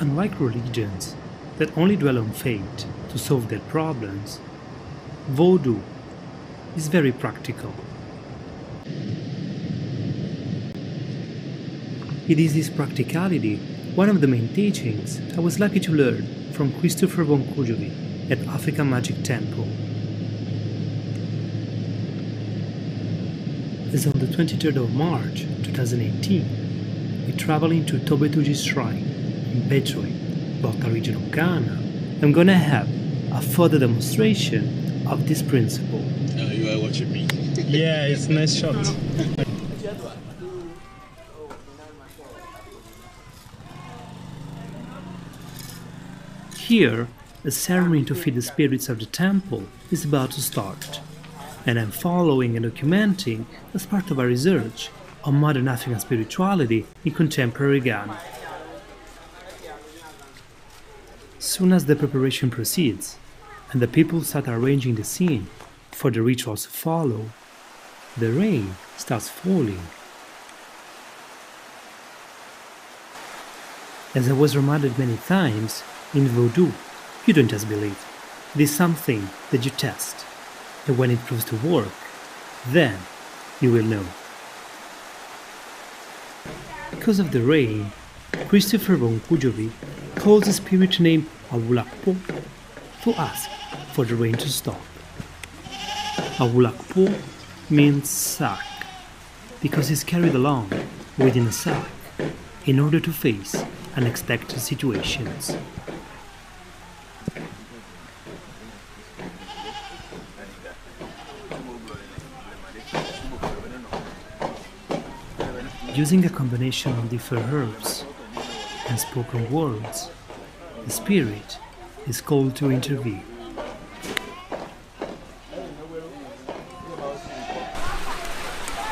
Unlike religions that only dwell on fate to solve their problems, Vodu is very practical. It is this practicality one of the main teachings I was lucky to learn from Christopher Voncujovi at African Magic Temple. As on the 23rd of March 2018, we traveled into Tobetuji's shrine in Bedroin, Volta region of Ghana, I'm gonna have a further demonstration of this principle. You are watching me. Yeah, it's a nice shot. Here, a ceremony to feed the spirits of the temple is about to start, and I'm following and documenting as part of our research on modern African spirituality in contemporary Ghana. Soon as the preparation proceeds, and the people start arranging the scene for the rituals to follow, the rain starts falling. As I was reminded many times, in Vodu, you don't just believe. It is something that you test, and when it proves to work, then you will know. Because of the rain, Christopher Voncujovi calls the spirit named Awulakpo to ask for the rain to stop. Awulakpo means sack, because he's carried along within a sack in order to face unexpected situations. Using a combination of different herbs and spoken words, the spirit is called to intervene.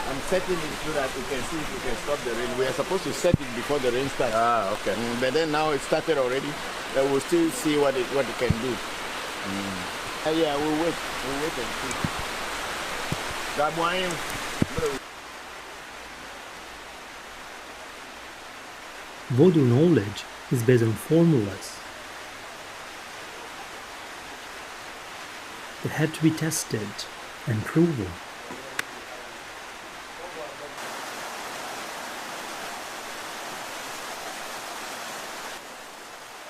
I'm setting it so that we can see if we can stop the rain. We are supposed to set it before the rain starts. Ah, okay. But then now it started already. We'll still see what it can do. Yeah, we'll wait. We'll wait and see. Voodoo knowledge is based on formulas that had to be tested and proven.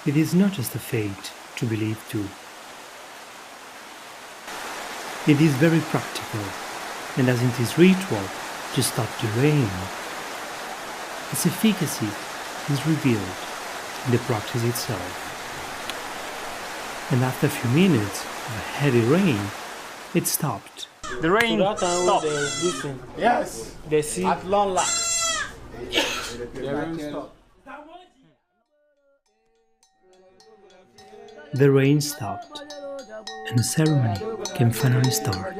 It is not just a fate to believe too. It is very practical, and as in this ritual to stop the rain, its efficacy is revealed in the practice itself. And after a few minutes of heavy rain, it stopped. The rain stopped. Yes. The sea. At long last. The rain stopped. The rain stopped, and the ceremony can finally start.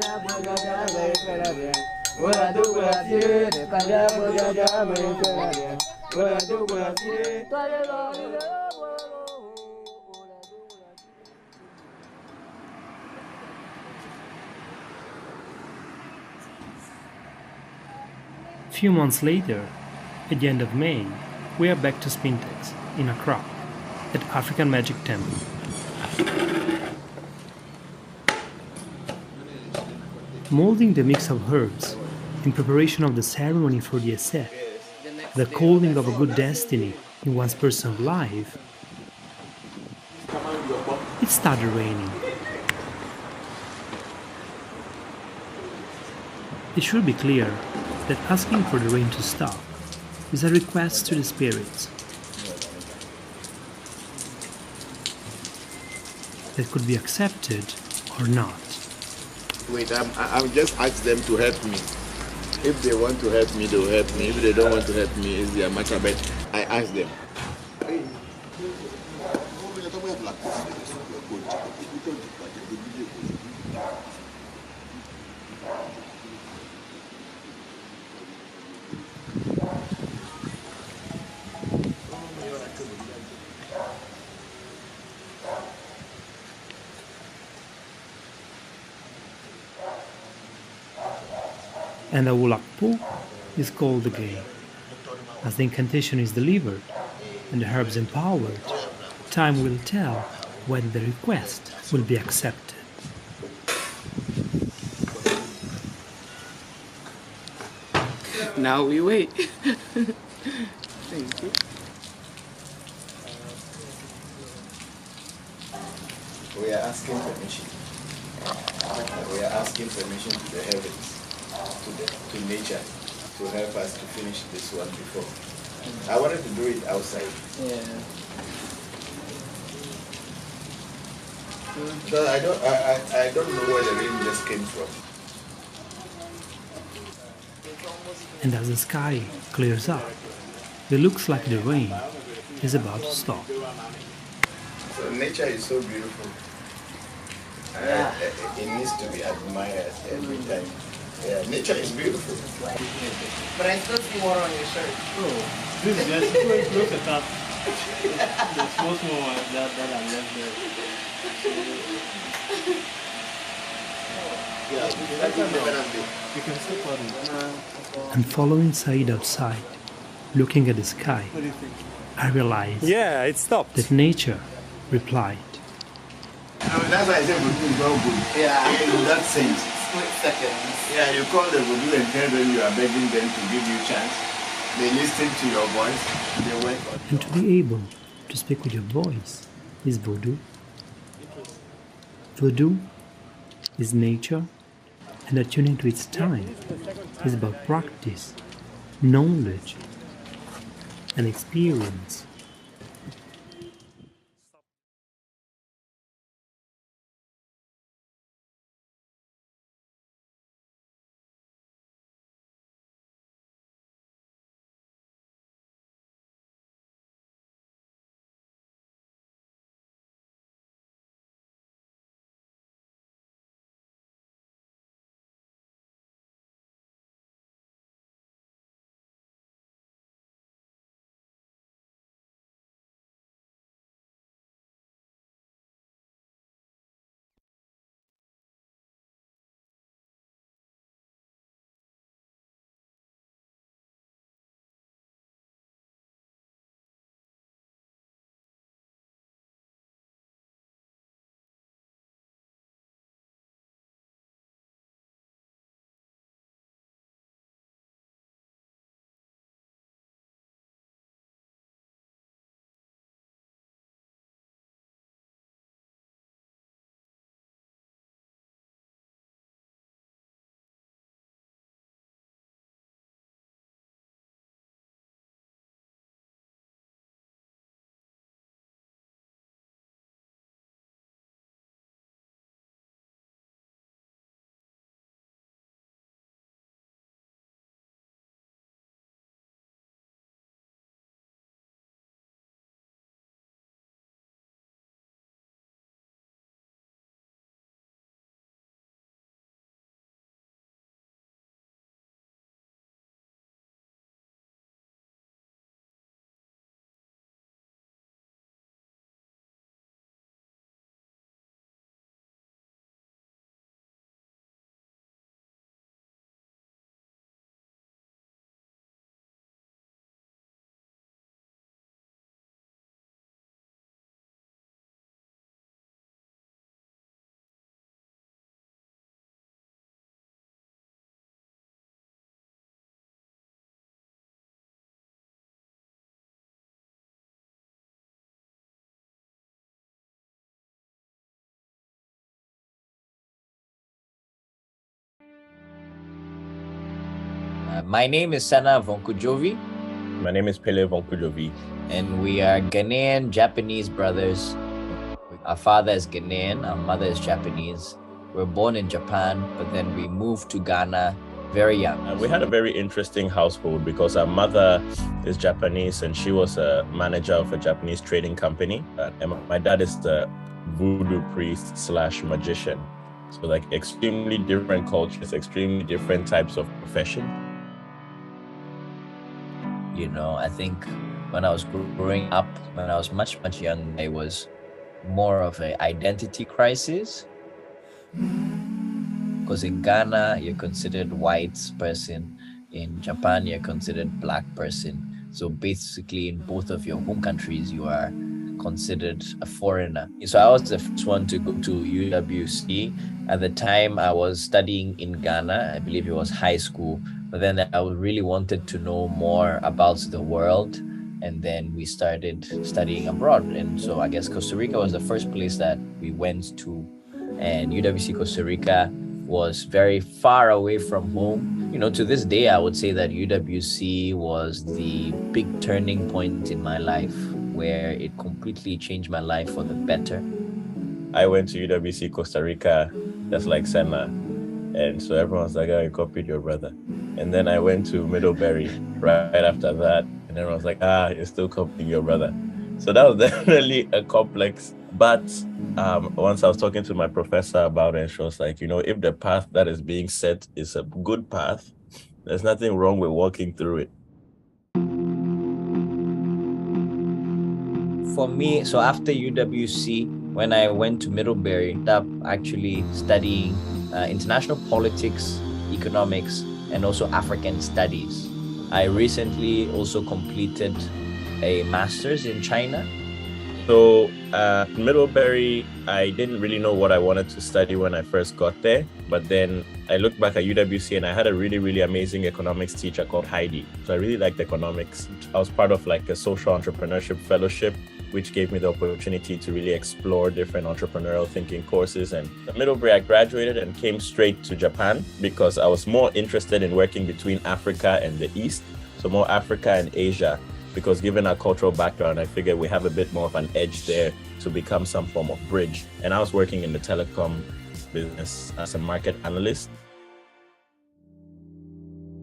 Few months later, at the end of May, we are back to Spintex in Accra at African Magic Temple. Molding the mix of herbs in preparation of the ceremony for the essay, the calling of a good destiny in one's personal life, it started raining. It should be clear that asking for the rain to stop is a request to the spirits that could be accepted or not. Wait, I'll just ask them to help me. If they want to help me, they'll help me. If they don't want to help me, it's their matter, but I ask them. And the Awulakpo is called again. As the incantation is delivered and the herbs empowered, time will tell whether the request will be accepted. Now we wait. Thank you. We are asking permission. We are asking permission to the heavens, to nature, to help us to finish this one before. I wanted to do it outside. Yeah. So I don't know where the rain just came from. And as the sky clears up, it looks like the rain is about to stop. So nature is so beautiful. It needs to be admired every time. Yeah, nature is beautiful. But I still see water on your shirt. Oh, this is just look at that. The small ones that are left there. Yeah, that's a You can still put it. And following Said outside, looking at the sky, What do you think? I realized Yeah, it stopped. that nature replied. That's why I say Vodu is all good. Yeah. In that sense. Split seconds. Yeah, you call the Vodu and tell them you are begging them to give you a chance. They listen to your voice. They work on it. And to be able to speak with your voice is Vodu. Vodu is nature, and attuning to its time is about practice, knowledge, and experience. My name is Ewe Voncujovi, My name is Ewe Vodu, and we are Ghanaian Japanese brothers. Our father is Ghanaian, our mother is Japanese. We were born in Japan, but then we moved to Ghana very young. We had a very interesting household because our mother is Japanese and she was a manager of a Japanese trading company. And my dad is the voodoo priest / magician. So like extremely different cultures, extremely different types of profession. You know, I think when I was growing up, when I was much young, it was more of an identity crisis. Because in Ghana, you're considered white person. In Japan, you're considered black person. So basically, in both of your home countries, you are considered a foreigner. So I was the first one to go to UWC. At the time, I was studying in Ghana. I believe it was high school. But then I really wanted to know more about the world. And then we started studying abroad. And so I guess Costa Rica was the first place that we went to. And UWC Costa Rica was very far away from home. You know, to this day, I would say that UWC was the big turning point in my life, where it completely changed my life for the better. I went to UWC Costa Rica, just like Senna. And so everyone's like, oh, you copied your brother. And then I went to Middlebury right after that. And everyone's like, you're still copying your brother. So that was definitely a complex. But once I was talking to my professor about it, she was like, if the path that is being set is a good path, there's nothing wrong with walking through it. For me, so after UWC, when I went to Middlebury, up actually studying international politics, economics, and also African studies. I recently also completed a master's in China. So Middlebury, I didn't really know what I wanted to study when I first got there. But then I looked back at UWC and I had a really, really amazing economics teacher called Heidi. So I really liked economics. I was part of like a social entrepreneurship fellowship, which gave me the opportunity to really explore different entrepreneurial thinking courses. And at Middlebury, I graduated and came straight to Japan because I was more interested in working between Africa and the East. So more Africa and Asia, because given our cultural background, I figured we have a bit more of an edge there to become some form of bridge. And I was working in the telecom business as a market analyst.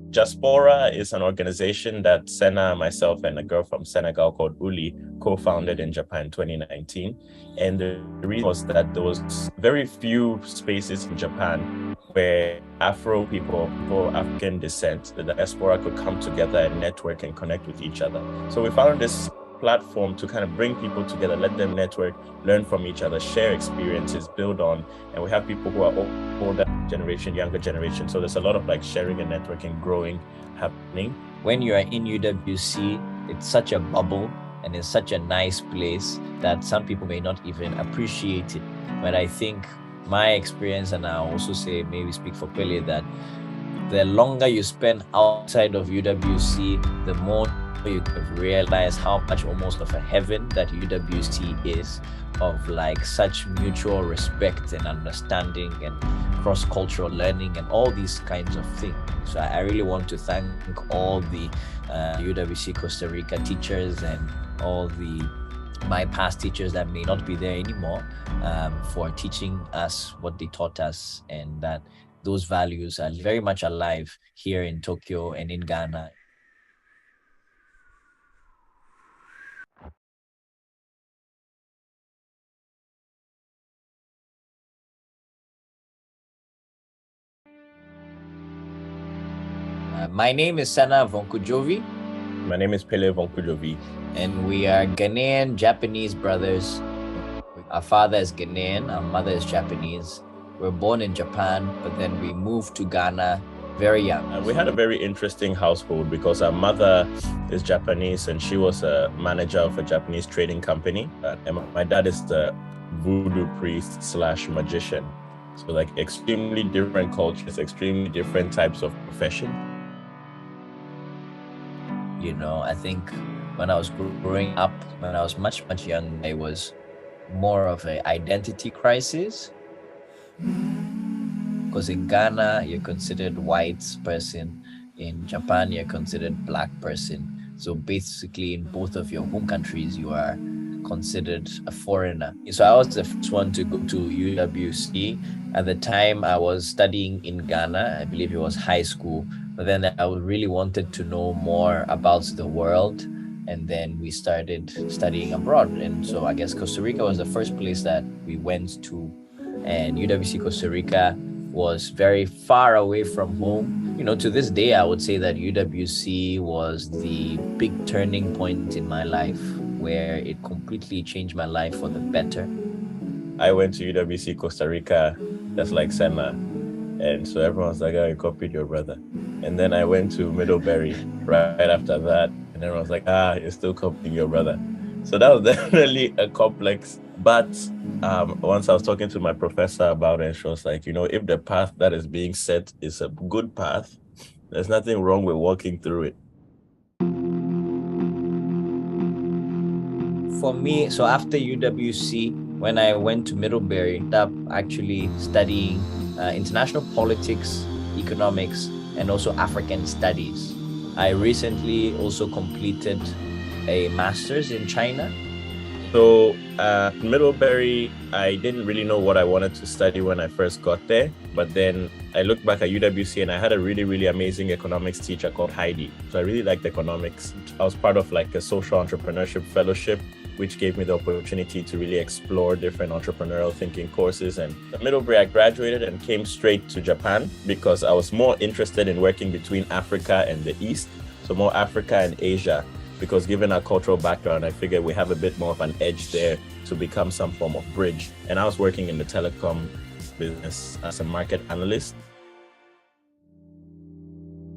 Diaspora is an organization that Senna, myself, and a girl from Senegal called Uli co-founded in Japan in 2019. And the reason was that there was very few spaces in Japan where Afro people of African descent, the diaspora, could come together and network and connect with each other. So we found this platform to kind of bring people together, let them network, learn from each other, share experiences, build on. And we have people who are older generation, younger generation. So there's a lot of like sharing and networking, growing, happening. When you are in UWC, it's such a bubble and it's such a nice place that some people may not even appreciate it. But I think my experience, and I'll also say, maybe speak for Pele, that the longer you spend outside of UWC, the more you realize how much almost of a heaven that UWC is, of like such mutual respect and understanding and cross-cultural learning and all these kinds of things. So I really want to thank all the UWC Costa Rica teachers and all my past teachers that may not be there anymore for teaching us what they taught us, and that those values are very much alive here in Tokyo and in Ghana. My name is Ewe Vodu. My name is Ewe Voncujovi. And we are Ghanaian Japanese brothers. Our father is Ghanaian, our mother is Japanese. We're born in Japan, but then we moved to Ghana very young. We had a very interesting household because our mother is Japanese and she was a manager of a Japanese trading company. And my dad is the voodoo priest / magician. So like extremely different cultures, extremely different types of profession. You know, I think when I was growing up, when I was much young, it was more of an identity crisis. Because in Ghana, you're considered white person. In Japan, you're considered black person. So basically, in both of your home countries, you are considered a foreigner. So I was the first one to go to UWC. At the time, I was studying in Ghana. I believe it was high school. But then I really wanted to know more about the world. And then we started studying abroad. And so I guess Costa Rica was the first place that we went to. And UWC Costa Rica was very far away from home. You know, to this day, I would say that UWC was the big turning point in my life, where it completely changed my life for the better. I went to UWC Costa Rica, just like Senna. And so everyone's like, oh, you copied your brother. And then I went to Middlebury right after that. And everyone's like, you're still copying your brother. So that was definitely a complex. But once I was talking to my professor about it, she was like, if the path that is being set is a good path, there's nothing wrong with walking through it. For me, so after UWC, when I went to Middlebury, up actually studying international politics, economics, and also African studies. I recently also completed a master's in China. So at Middlebury, I didn't really know what I wanted to study when I first got there. But then I looked back at UWC and I had a really, really amazing economics teacher called Heidi. So I really liked economics. I was part of like a social entrepreneurship fellowship, which gave me the opportunity to really explore different entrepreneurial thinking courses. And at Middlebury, I graduated and came straight to Japan because I was more interested in working between Africa and the East. So more Africa and Asia, because given our cultural background, I figured we have a bit more of an edge there to become some form of bridge. And I was working in the telecom business as a market analyst.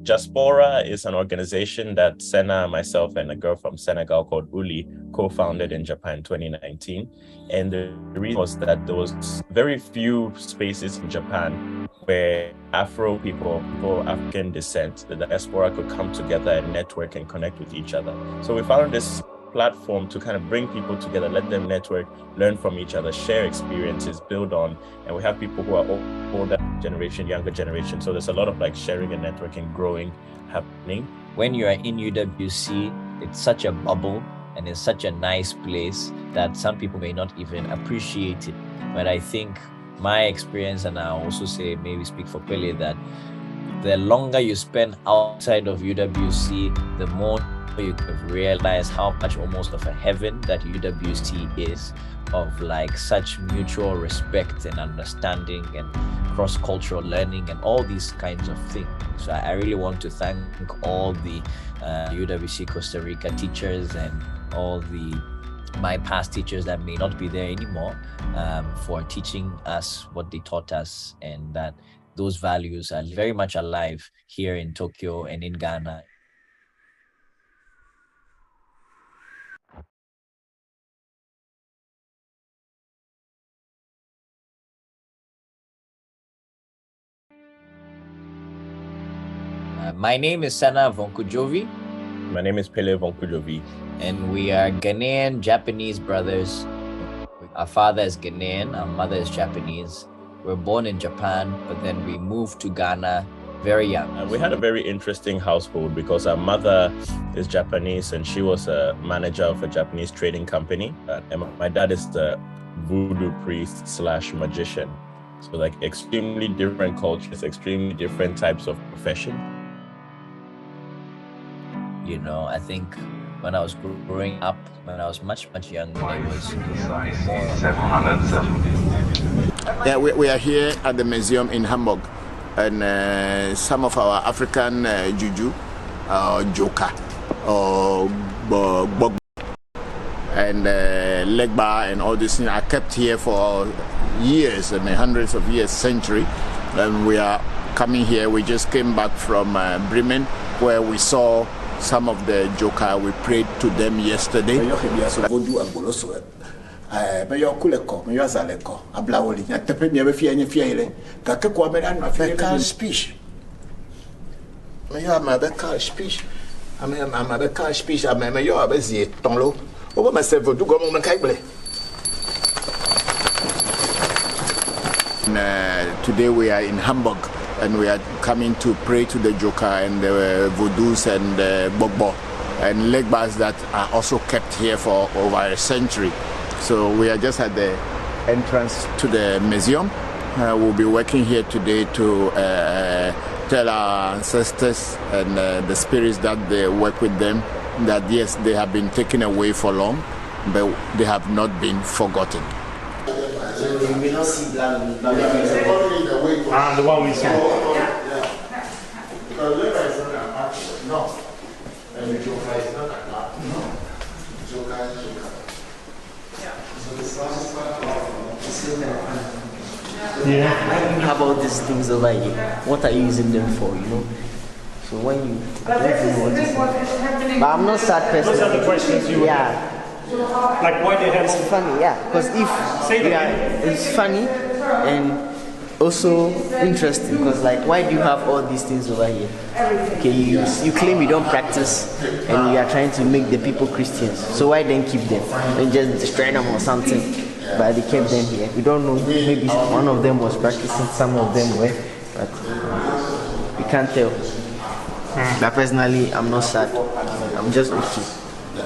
Jaspora is an organization that Senna, myself, and a girl from Senegal called Uli co-founded in Japan in 2019. And the reason was that there was very few spaces in Japan where Afro people of African descent, the diaspora, could come together and network and connect with each other. So we found this platform to kind of bring people together, let them network, learn from each other, share experiences, build on. And we have people who are older generation, younger generation. So there's a lot of like sharing and networking, growing, happening. When you are in UWC, it's such a bubble and it's such a nice place that some people may not even appreciate it. But I think my experience, and I also say, maybe speak for Pele, that the longer you spend outside of UWC, the more you could realize how much almost of a heaven that UWC is, of like such mutual respect and understanding and cross-cultural learning and all these kinds of things. So I really want to thank all the UWC Costa Rica teachers and all my past teachers that may not be there anymore, for teaching us what they taught us, and that those values are very much alive here in Tokyo and in Ghana. My name is Ewe Vodu. My name is Ewe Voncujovi. And we are Ghanaian Japanese brothers. Our father is Ghanaian, our mother is Japanese. We're born in Japan, but then we moved to Ghana very young. We had a very interesting household because our mother is Japanese and she was a manager of a Japanese trading company. And my dad is the voodoo priest / magician. So like extremely different cultures, extremely different types of profession. You know, I think when I was growing up, when I was much younger, it was more. Yeah, we are here at the museum in Hamburg, and some of our African juju, joka, bog, and legba, and all these things are kept here for years, and hundreds of years, century. And we are coming here. We just came back from Bremen, where we saw some of the joka. We prayed to them yesterday. Today we are in Hamburg, and we are coming to pray to the joka and the vodus and the bokor and legbas that are also kept here for over a century. So we are just at the entrance to the museum. We'll be working here today to tell our ancestors and the spirits that they work with them that yes, they have been taken away for long, but they have not been forgotten. So you will not see black. The one we saw. Because leather is not an action, no. And the joka is not an art, no. Joka is joka. Yeah. Why do you have all these things over here? What are you using them for, you know? So when you... I don't know what to say. But I'm not sad person. Those are the questions you Yeah. Like why they have It's funny, yeah. Because it's funny and also interesting. Because like, why do you have all these things over here? Okay, you claim you don't practice, and you are trying to make the people Christians. So why then keep them? Then just destroy them or something. But they kept them here. We don't know. Maybe one of them was practicing, some of them were, but we can't tell. But personally, I'm not sad. I'm just okay.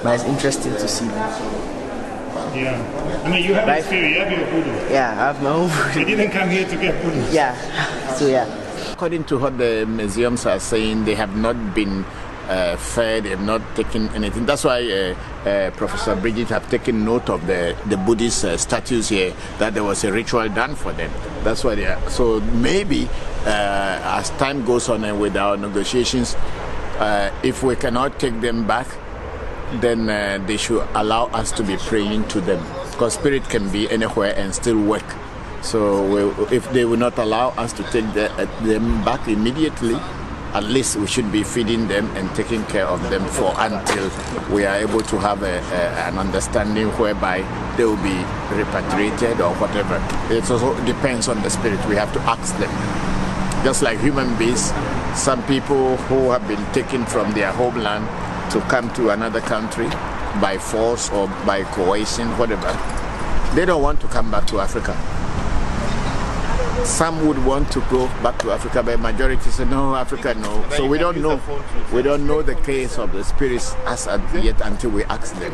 But it's interesting to see them. Yeah. I mean, you have Right. experience, you have your voodoo. Yeah, I have my own voodoo. You didn't come here to get voodoo. Yeah, so yeah. According to what the museums are saying, they have not been fed, they have not taken anything. That's why Professor Bridget have taken note of the Buddhist statues here, that there was a ritual done for them. That's why they are. So maybe as time goes on and with our negotiations, if we cannot take them back, then they should allow us to be praying to them, because spirit can be anywhere and still work. So if they will not allow us to take them back immediately, at least we should be feeding them and taking care of them until we are able to have an understanding whereby they will be repatriated or whatever. It also depends on the spirit. We have to ask them. Just like human beings, some people who have been taken from their homeland to come to another country by force or by coercion, whatever, they don't want to come back to Africa. Some would want to go back to Africa, but majority say no, Africa no. So we don't know. We don't know the case of the spirits as yet until we ask them.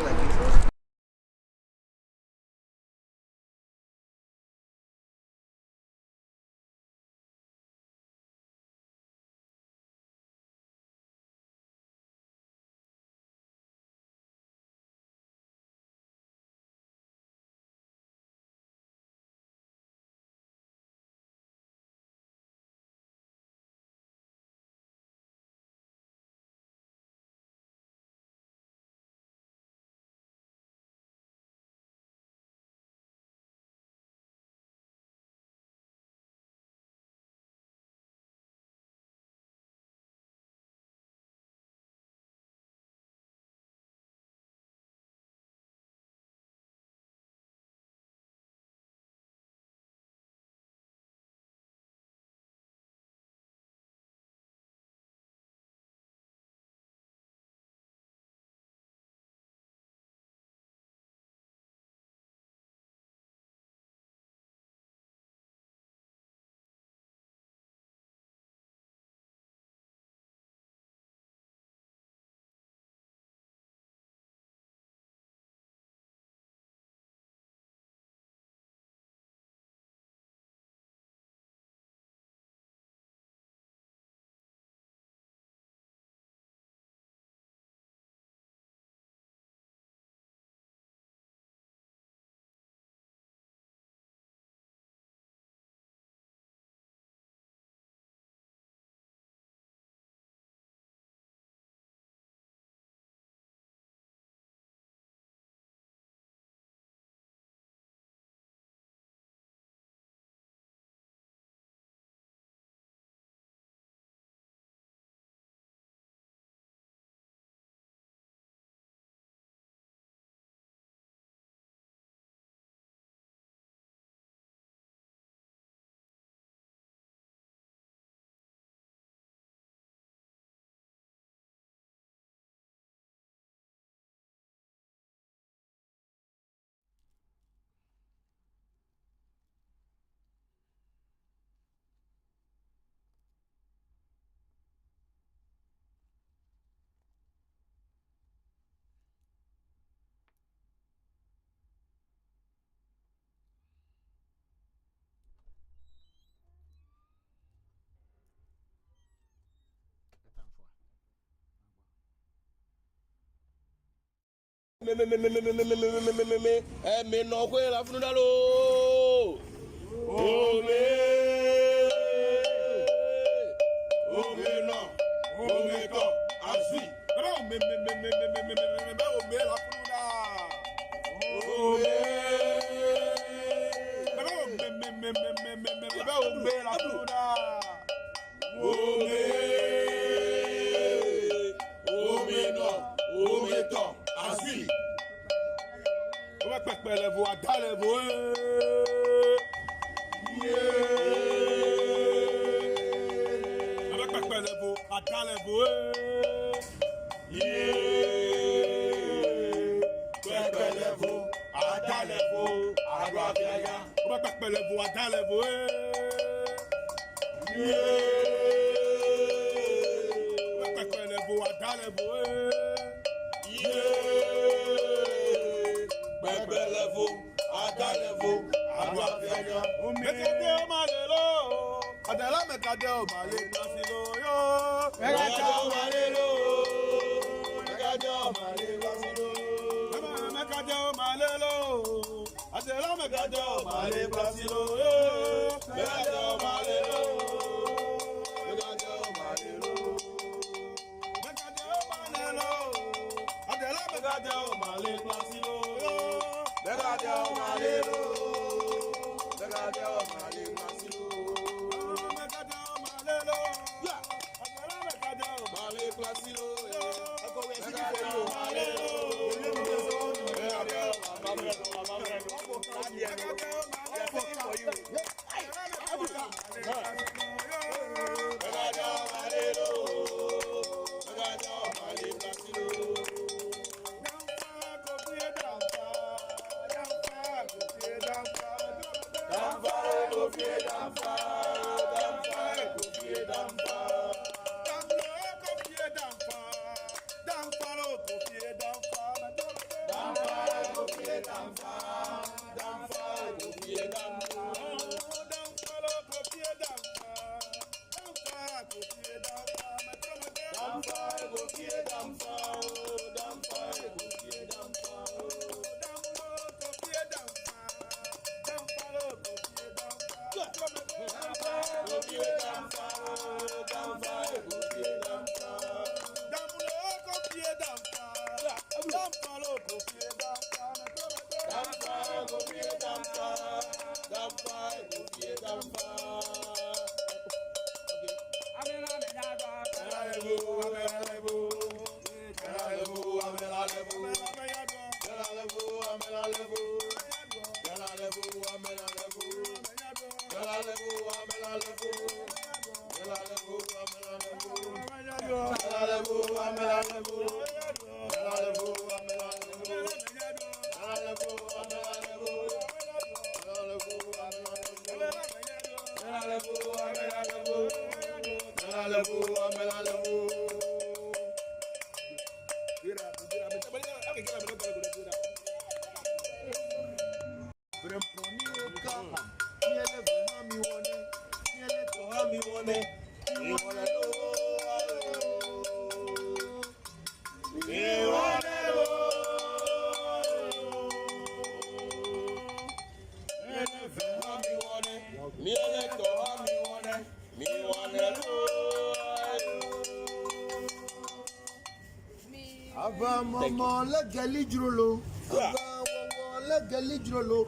Me no kwe la funu dalo. Ome no, ome ko asui. Me ome la funu da. Ome la funu da. Ome no, ome ko asui. On va pas perdre les voix, dans les voix. On va pas perdre les voix, dans les voix. Perdre les voix, dans les voix. On va pas perdre les voix, dans les voix. On va pas perdre les voix, dans les voix. Bebe levo Adalevo, Aguafia, Mekade Malelo, Adela Mekade Male, Nasilo, Mekade Malelo, Mekade Male, Nasilo, Mekade Malelo, Adela Mekade Male, Nasilo, Mekade Malelo, Mekade Malelo, Mekade Malelo, Adela Mekade Male, Nasilo. Begadeo malelo, Begadeo malelo, Begadeo malelo, yeah. Begadeo malelo, Begadeo malelo, Mama, let Gali Drolo. Let Gali Drolo.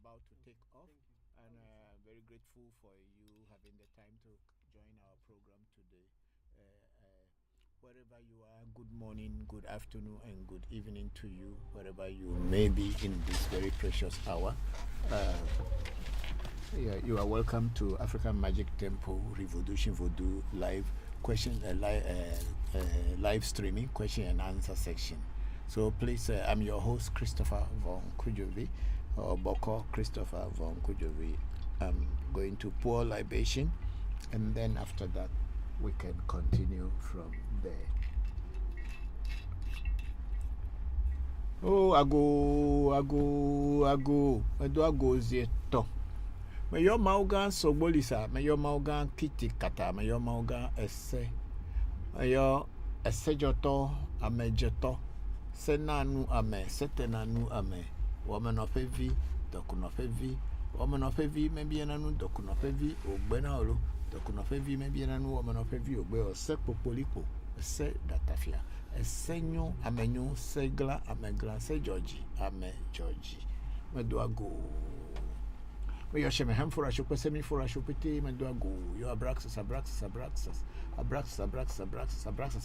about to take off, and very grateful for you having the time to join our program today. Wherever you are, good morning, good afternoon, and good evening to you, wherever you may be in this very precious hour. You are welcome to African Magic Temple Revolution Voodoo live live streaming question and answer section. So please, I'm your host, Christopher Voncujovi, or Bokor Christopher Voncujovi. I'm going to pour libation, and then after that, we can continue from there. Oh, I go zieto. Me yo maugan sobolisa, me yo maugan kiti kata, me yo maugan esse. Me yo esse joto, ame joto. Senanu ame, setenanu ame. Woman of heavy, dokun of heavy. Woman of heavy, maybe ananu, dokun of heavy, or benalo. Dokun of heavy, maybe ananu, woman of heavy, or beo sepo polipo, se datafia. Esenyo, amenyo, segla, amegla, se Georgie, ame Georgie. Me do a go. Me yo sheme hem for a shop, semi for a shopete, me do a go. Yo abraxas,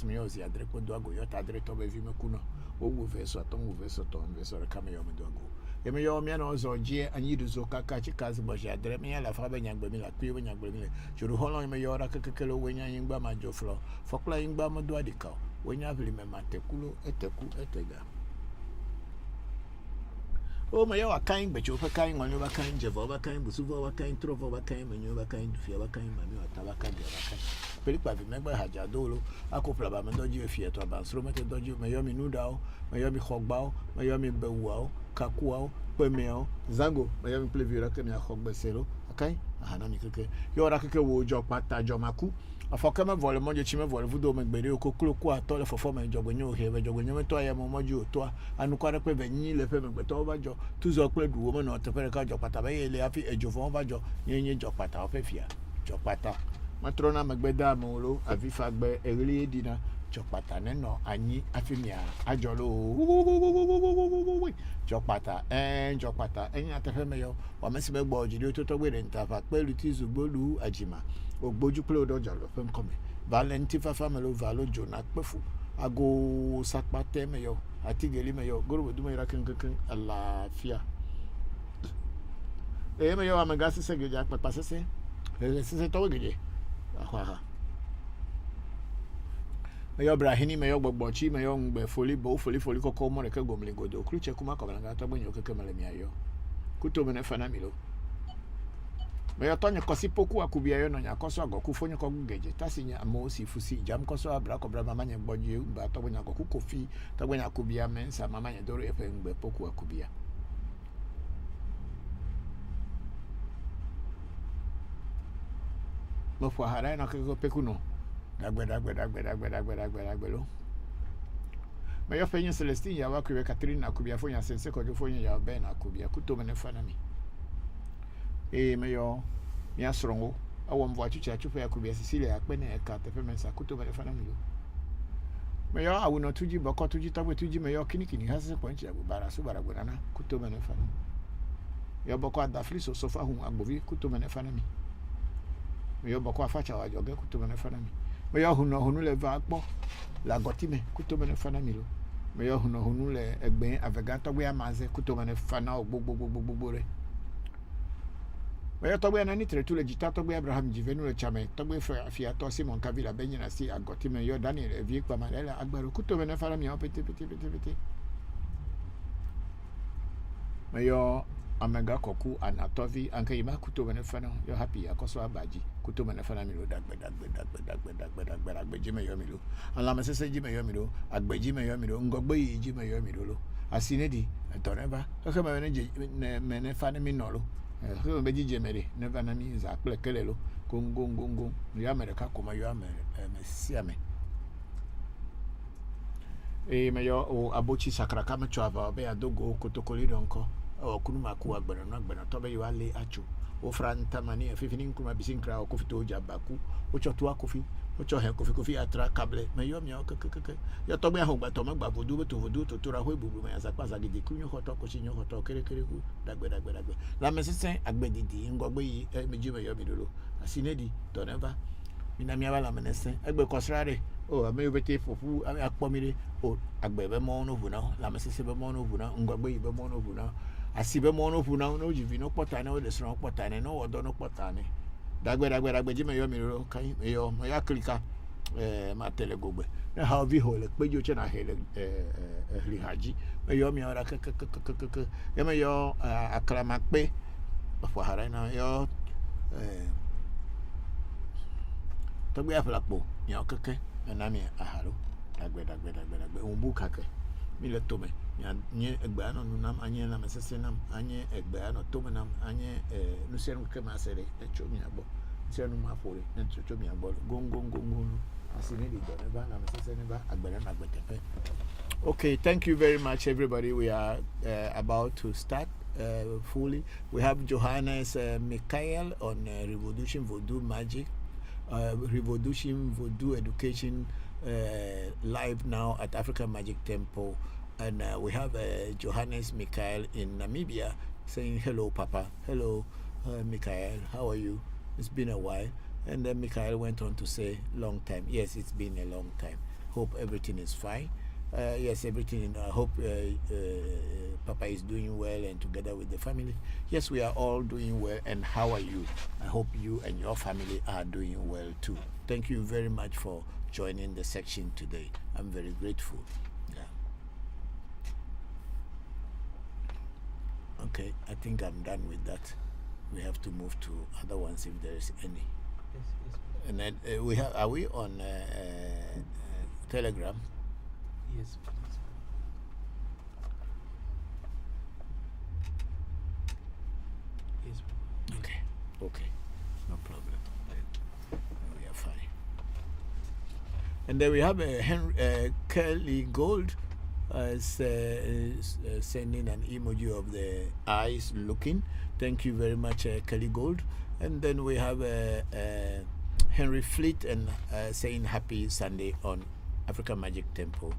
me yo zi adre, me do a go. Yo tadre tobe vi me kuno. Owu veso atongu veso ton veso rekame yo me do a go. Yeme yo mi ano zo je anyi du zo kaka chikazi bo je adre me la fa be nyangbe mi la kuyo be nyangbe mi le. Juru holon me yo ra kekekelo wenya yingba ma joflo. Fokla yingba mo do adika. Wenya vili me matekulo eteku etega. Oh, my yawa kind, but you were kind when you were kind, Java, kind, Busuva, kind, Trova, kind, when you were kind, Fia, kind, Manu, Tabaka, Pelipa, remember Hajadolo, Acopla, Mandoji, Fiat, Abans, Romato Dojo, Miami Nudao, Miami Hogbao, Miami Bewao, Kakuao, Pemeo, Zango, Miami Plevira, Kemia Hogbeselo, okay? Hanami, your Akaka Wojo, Pata, Jomaku. Afokama vole moja chime vole vudo megbere okoklo kwa tole fofo me jogonyo hebe jogonyo me to ya momoju to anu kware pe benyi le pe megbeto bajo tuzo kle duwo me no tepere ka jopata be ile afi ejofo bajo yenye jopata ofefia jopata matrona megbeda molo afifa gbe erili edina jopata ne no anyi afimia ajolo jopata enya tefe meyo wa mesi be gbo ojiri to gbere ntafa pelu tizu gbolu ajima ogboju pele odoja lo fem come valentifa famelo valo jona pefu ago sakpate meyo atigeli meyo goro du meyo kankan alafia meyo amagasi segeje akpapa sese sese to geje ahwa meyo brahini meyo gbogbochi meyo ngbe foli koko mo reke gomle godo kruche kuma ko banga to gbenyo keke mele mi ayo kuto mene fana milo me yo tonye kosi poku akubia yo no nya koso agoku fonye ko gugeje tasinya amosi fusi jam koso abra ko bra mama nya gboje mba to gnya agoku kofi to gnya akubia mensa mama nya doro efe ngbe poku akubia mo fo hara na ko peku no dagbe lo me yo fenye Celestine ya wa kuwe Catherine akubia fonya sense ko fonye ya ben akubia kuto mene fana mi meyo mi asrongo awo mvo achucha chufa ya kubia Cecilia akpene eka tefe mensa kuto bale fana milo meyo awu no tuji boko tuji tagwe tuji meyo kinikini hase ponchi ya bara su bara gwenana kuto bale fana yo boko adafli so sofa hu agbovi kuto bale fana mi meyo boko afacha wa joge kuto bale fana mi meyo hunu le va akpo la gotime kuto bale fana milo meyo hunu le egben avegato gbe amaze kuto bale fana ogbogbo re meyo togbe na ni tretu le jita togbe Abraham jivenu le chame togbe fia to Simon Kavila benyina si agoti meyo Daniel evi kwa malela agbaro kuto bene fara mi opete pete meyo amega koku anatovi anke ima kuto bene fana yo happy akoso abaji kuto bene fana mi lo dagbe jime yo mi lo ala mesese jime yo mi lo agbeji me yo mi lo ngogbe yi jime yo mi lo asinedi toneba kaka mene fana mi no lo so beji jemere never na mi za kple kelelo gongongongo ya America kuma yo mesiame meyo o abochi sakraka me chava be adogo kotokoli donko o kunuma ku agbana no agbana to be yo ale achu o franta mani afifini kuma bisinkra o kofi to jabaku o chotu akofi ocho he kofi atra kable me yo mi okekeke yo to gbe ahun gba to mo gba vodu to tora ho ebubu me asa pa sagide kunyo hoto ko sinyo hoto kere ku dagbe la me sesen agbedidi ngogbe yi meji me yo mi dolo asinedi to never mina mi abala me nesen egbe kosrare o ame yo bete fofu ame akpomire o agbe be mo no vuna la me sesen be mo no vuna ngogbe yi be mo no vuna asibe mo no vuna no jivi no potane o de sro potane no odo no potane dagbe ji me yo mi ro kan me yo klika ma tele gogbe na ha vi hole pe jo che na hele ri haji me yo mi ora ke ya me yo akrama pe fo hara na yo to gbe aflapo ya keke na mi aharo dagbe umbu kake mi le to me ya nye egba no nam anye na mesese nam anye egba no to me nam anye no se no ke ma sere e cho mi abo se no ma fore e cho mi abo gongo asini di do ne ba na mesese ne ba agbere na agbetepe. Okay, thank you very much everybody. We are about to start fully. We have Johannes Michael on Revolution Vodu Magic, Revolution Vodu Education live now at African Magic Temple. And we have Johannes Michael in Namibia saying, hello, Papa. Hello, Michael. How are you? It's been a while. And then Michael went on to say, long time. Yes, it's been a long time. Hope everything is fine. Yes, everything. I hope Papa is doing well and together with the family. Yes, we are all doing well. And how are you? I hope you and your family are doing well too. Thank you very much for joining the section today. I'm very grateful. Okay, I think I'm done with that. We have to move to other ones if there is any. Yes. And then we have. Are we on Telegram? Yes, please. Yes. Okay, no problem. We are fine. And then we have Kelly Gold. Sending an emoji of the eyes looking. Thank you very much, Kelly Gold. And then we have Henry Fleet and saying happy Sunday on African Magic Temple.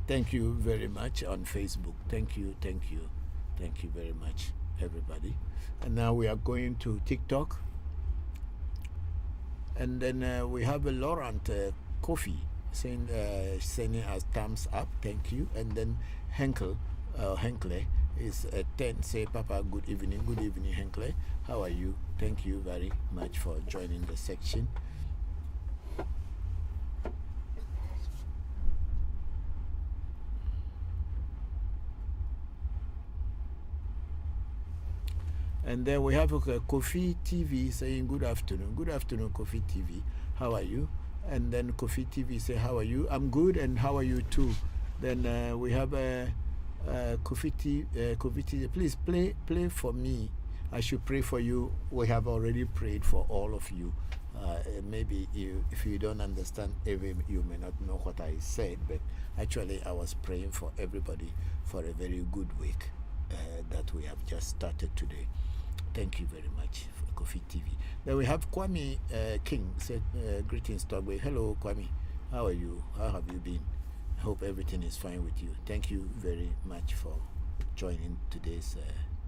Thank you very much on Facebook. Thank you very much, everybody. And now we are going to TikTok. And then we have Laurent Kofi sending us thumbs up, thank you. And then Henkle is 10, say, Papa, good evening, Henkle. How are you? Thank you very much for joining the section. And then we have Kofi TV saying good afternoon, Kofi TV. How are you? And then Kofi TV say, how are you? I'm good, and how are you too? Then we have Kofi TV, please play for me. I should pray for you. We have already prayed for all of you. Maybe if you don't understand, you may not know what I said, but actually I was praying for everybody for a very good week that we have just started today. Thank you very much for Kofi TV. Then we have Kwame King said, greetings, Togwe. Hello, Kwame. How are you? How have you been? I hope everything is fine with you. Thank you very much for joining today's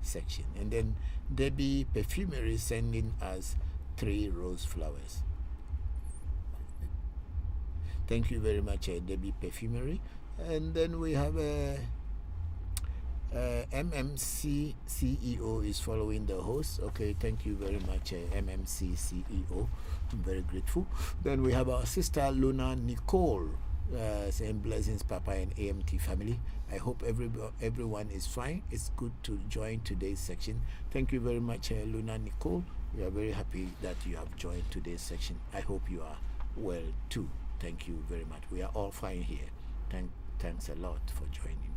section. And then Debbie Perfumery sending us 3 rose flowers. Thank you very much, Debbie Perfumery. And then we have MMC CEO is following the host. Okay, thank you very much, MMC CEO. I'm very grateful. Then we have our sister Luna Nicole saying blessings, Papa and AMT family. I hope everyone is fine. It's good to join today's section. Thank you very much, Luna Nicole. We are very happy that you have joined today's section. I hope you are well too. Thank you very much. We are all fine here. Thanks a lot for joining.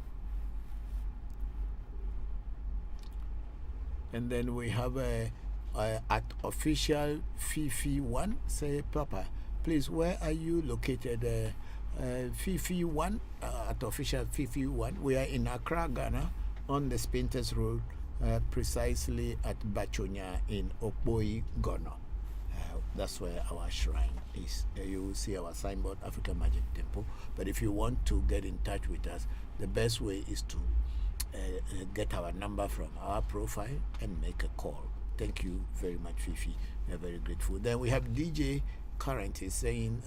And then we have at official Fifi1 say, Papa, please, where are you located? Fifi1 at official Fifi1. We are in Accra, Ghana, on the Spinters Road, precisely at Bachonya in Okpoi, Ghana. That's where our shrine is. You will see our signboard, African Magic Temple. But if you want to get in touch with us, the best way is to get our number from our profile and make a call. Thank you very much, Fifi. We are very grateful. Then we have DJ Current is saying,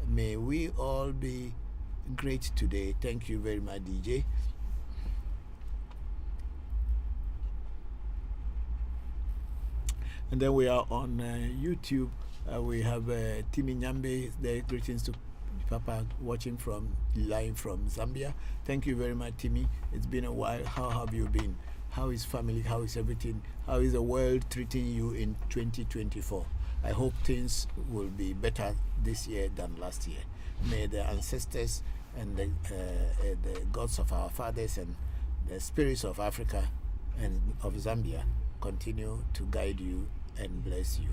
may we all be great today. Thank you very much, DJ. And then we are on YouTube. We have Timi Nyambe there. Greetings to Papa watching live from Zambia. Thank you very much, Timi. It's been a while. How have you been? How is family? How is everything? How is the world treating you in 2024? I hope things will be better this year than last year. May the ancestors and the gods of our fathers and the spirits of Africa and of Zambia continue to guide you and bless you.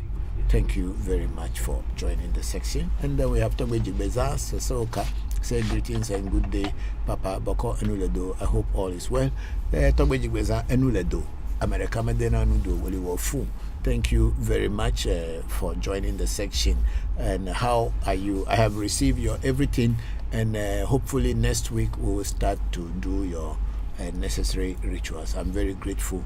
Thank you very much for joining the section. And then we have Tobe Jigbeza Sesoka. Say greetings and good day, Papa Bokor Enuledo. I hope all is well. Tobe Jigbeza Enuledo. America Medena Nudo Woliwofu. Thank you very much for joining the section. And how are you? I have received your everything, and hopefully next week we will start to do your necessary rituals. I'm very grateful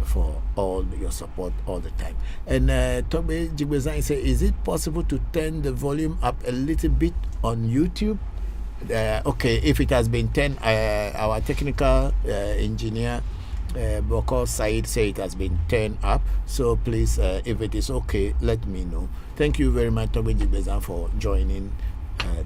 for all your support all the time. And Tobe Jigbezan says, is it possible to turn the volume up a little bit on YouTube? Okay, if it has been turned, our technical engineer Bokor Said say it has been turned up. So please, if it is okay, let me know. Thank you very much, Tobe Jigbezan, for joining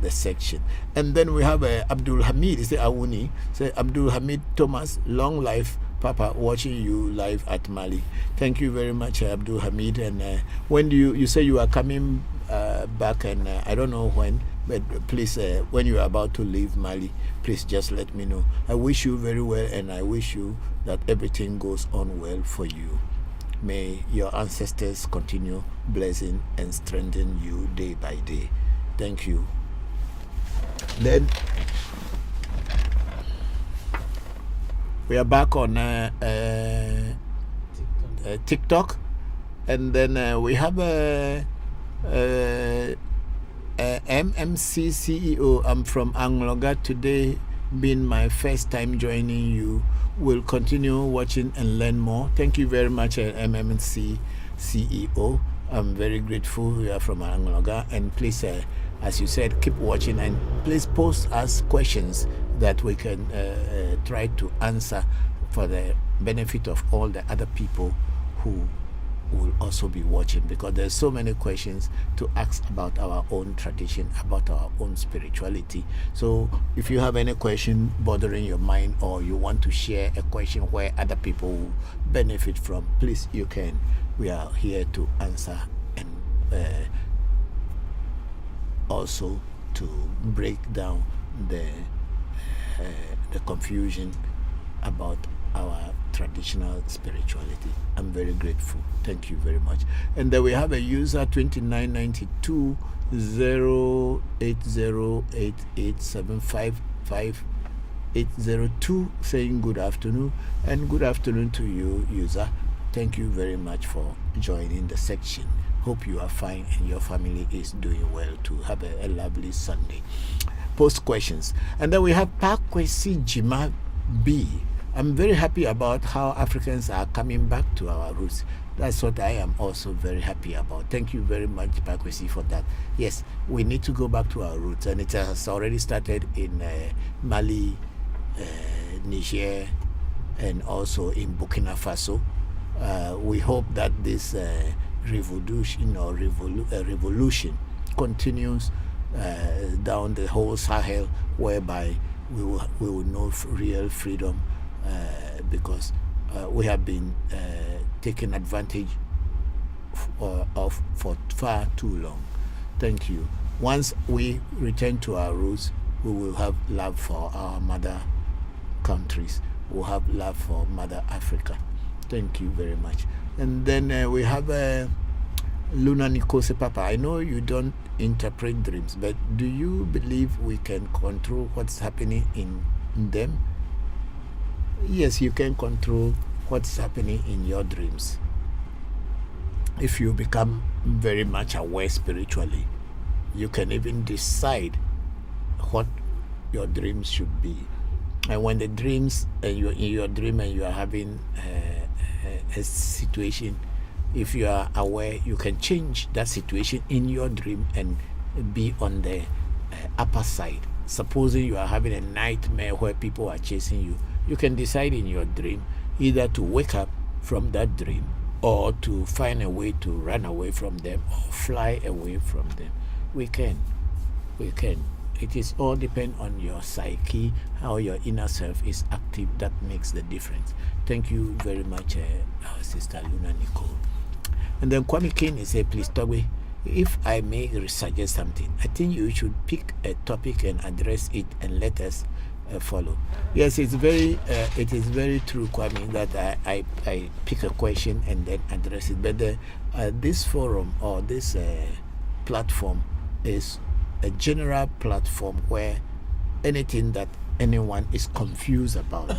the section. And then we have Abdul Hamid. Say Awuni. Say Abdul Hamid Thomas. Long life, Papa, watching you live at Mali. Thank you very much, Abdul Hamid. And when do you say you are coming back? And I don't know when, but please, when you are about to leave Mali, please just let me know. I wish you very well, and I wish you that everything goes on well for you. May your ancestors continue blessing and strengthening you day by day. Thank you. Then we are back on TikTok, and then we have MMC CEO. I'm from Angloga today, being my first time joining you. Will continue watching and learn more. Thank you very much, MMC CEO. I'm very grateful. We are from Angloga, and please, as you said, keep watching, and please post us questions that we can try to answer for the benefit of all the other people who will also be watching, because there's so many questions to ask about our own tradition, about our own spirituality. So if you have any question bothering your mind, or you want to share a question where other people will benefit from, please, you can. We are here to answer, and also to break down the confusion about our traditional spirituality. I'm very grateful. Thank you very much. And then we have a user 2992 08088755802 saying good afternoon, and good afternoon to you, user. Thank you very much for joining the section. Hope you are fine and your family is doing well too. Have a lovely Sunday. Post questions. And then we have Pakwesi Jima B. I'm very happy about how Africans are coming back to our roots. That's what I am also very happy about. Thank you very much, Pakwesi, for that. Yes, we need to go back to our roots, and it has already started in Mali, Niger, and also in Burkina Faso. We hope that this revolution continues down the whole Sahel, whereby we will know real freedom, because we have been taken advantage of for far too long. Thank you. Once we return to our roots, we will have love for our mother countries. We'll have love for Mother Africa. Thank you very much. And then we have Luna Nikose Papa. I know you don't interpret dreams, but do you believe we can control what's happening in them? Yes, you can control what's happening in your dreams if you become very much aware spiritually, you can even decide what your dreams should be. And when the dreams, you're in your dream and you are having a situation, if you are aware, you can change that situation in your dream and be on the upper side. Supposing you are having a nightmare where people are chasing you, you can decide in your dream either to wake up from that dream or to find a way to run away from them or fly away from them. We can. It is all depend on your psyche, how your inner self is active. That makes the difference. Thank you very much, our sister Luna Nicole. And then Kwame King said, please, Togwe, if I may suggest something, I think you should pick a topic and address it and let us follow. Yes, it is very true, Kwame, that I pick a question and then address it. But this forum or this platform is a general platform where anything that anyone is confused about,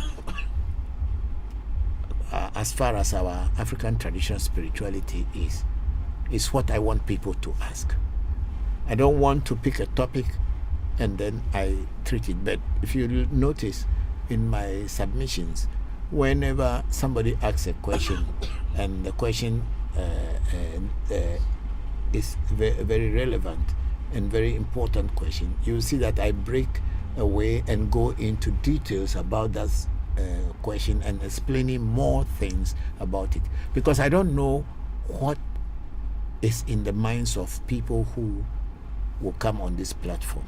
as far as our African traditional spirituality is what I want people to ask. I don't want to pick a topic and then I treat it. But if you notice in my submissions, whenever somebody asks a question and the question is very relevant and very important question, you see that I break away and go into details about that question and explaining more things about it, because I don't know what is in the minds of people who will come on this platform.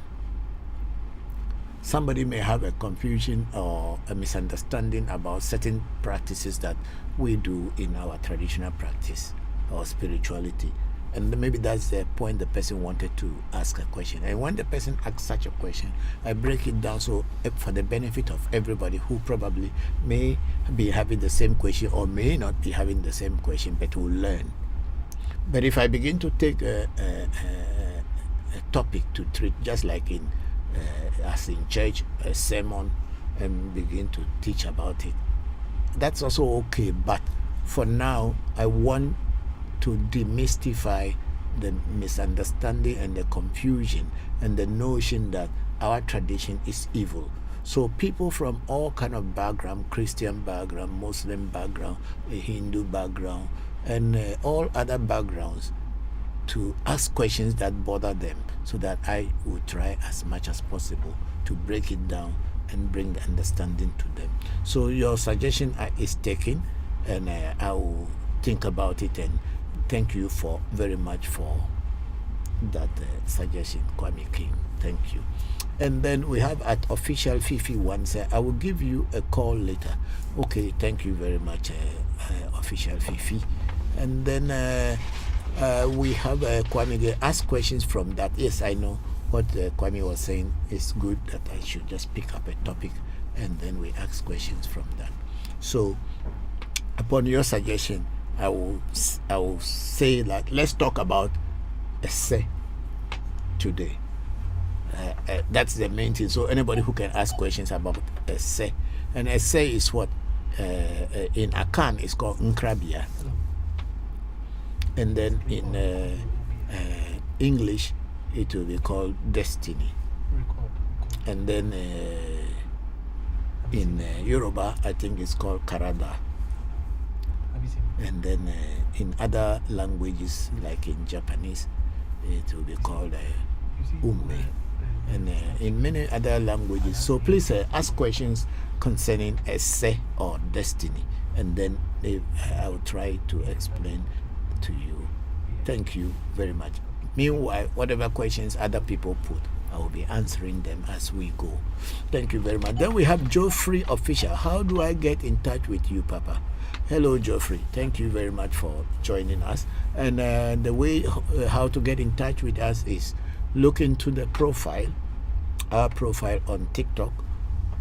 Somebody may have a confusion or a misunderstanding about certain practices that we do in our traditional practice or spirituality. And maybe that's the point the person wanted to ask a question. And when the person asks such a question, I break it down so for the benefit of everybody who probably may be having the same question or may not be having the same question, but will learn. But if I begin to take a topic to treat, just like in as in church, a sermon, and begin to teach about it, that's also okay. But for now, I want to demystify the misunderstanding and the confusion and the notion that our tradition is evil. So people from all kind of background, Christian background, Muslim background, a Hindu background, and all other backgrounds, to ask questions that bother them, so that I will try as much as possible to break it down and bring the understanding to them. So your suggestion is taken, and I will think about it, and thank you very much for that suggestion, Kwame King. Thank you. And then we have at official Fifi one say, I will give you a call later. Okay, thank you very much, official Fifi. And then we have Kwame ask questions from that. Yes, I know what Kwame was saying is good, that I should just pick up a topic and then we ask questions from that. So upon your suggestion, I will say that let's talk about essay today. That's the main thing. So anybody who can ask questions about essay, and essay is what in Akan is called Nkrabia, and then in English it will be called Destiny, and then in Yoruba I think it's called Karada. And then in other languages, like in Japanese, it will be called Ume. And in many other languages. So please ask questions concerning essay or destiny. And then I will try to explain to you. Thank you very much. Meanwhile, whatever questions other people put, I will be answering them as we go. Thank you very much. Then we have Geoffrey Official. How do I get in touch with you, Papa? Hello, Geoffrey. Thank you very much for joining us. And the way how to get in touch with us is look into the profile, our profile on TikTok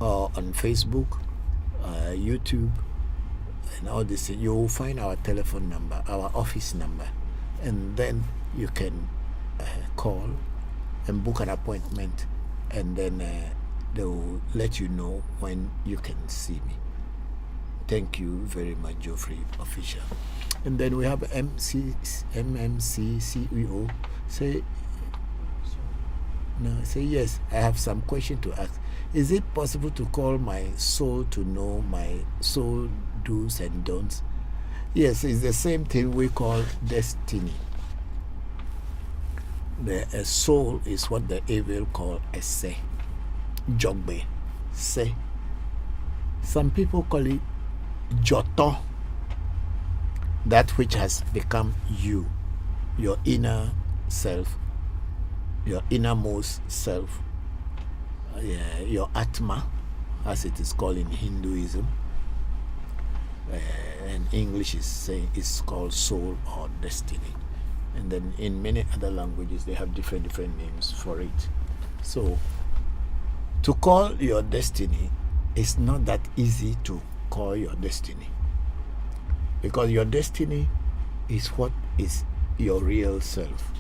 or on Facebook, YouTube, and all this. You will find our telephone number, our office number, and then you can call and book an appointment, and then they will let you know when you can see me. Thank you very much, Geoffrey Official. And then we have MMC CEO. Say yes, I have some question to ask. Is it possible to call my soul to know my soul do's and don'ts? Yes, it's the same thing we call destiny. A soul is what the Ewe call a se, jogbe, se. Some people call it joto, that which has become you, your inner self, your innermost self, your atma, as it is called in Hinduism, and English is called soul or destiny. And then in many other languages they have different names for it. So to call your destiny is not that easy to call your destiny, because your destiny is what is your real self.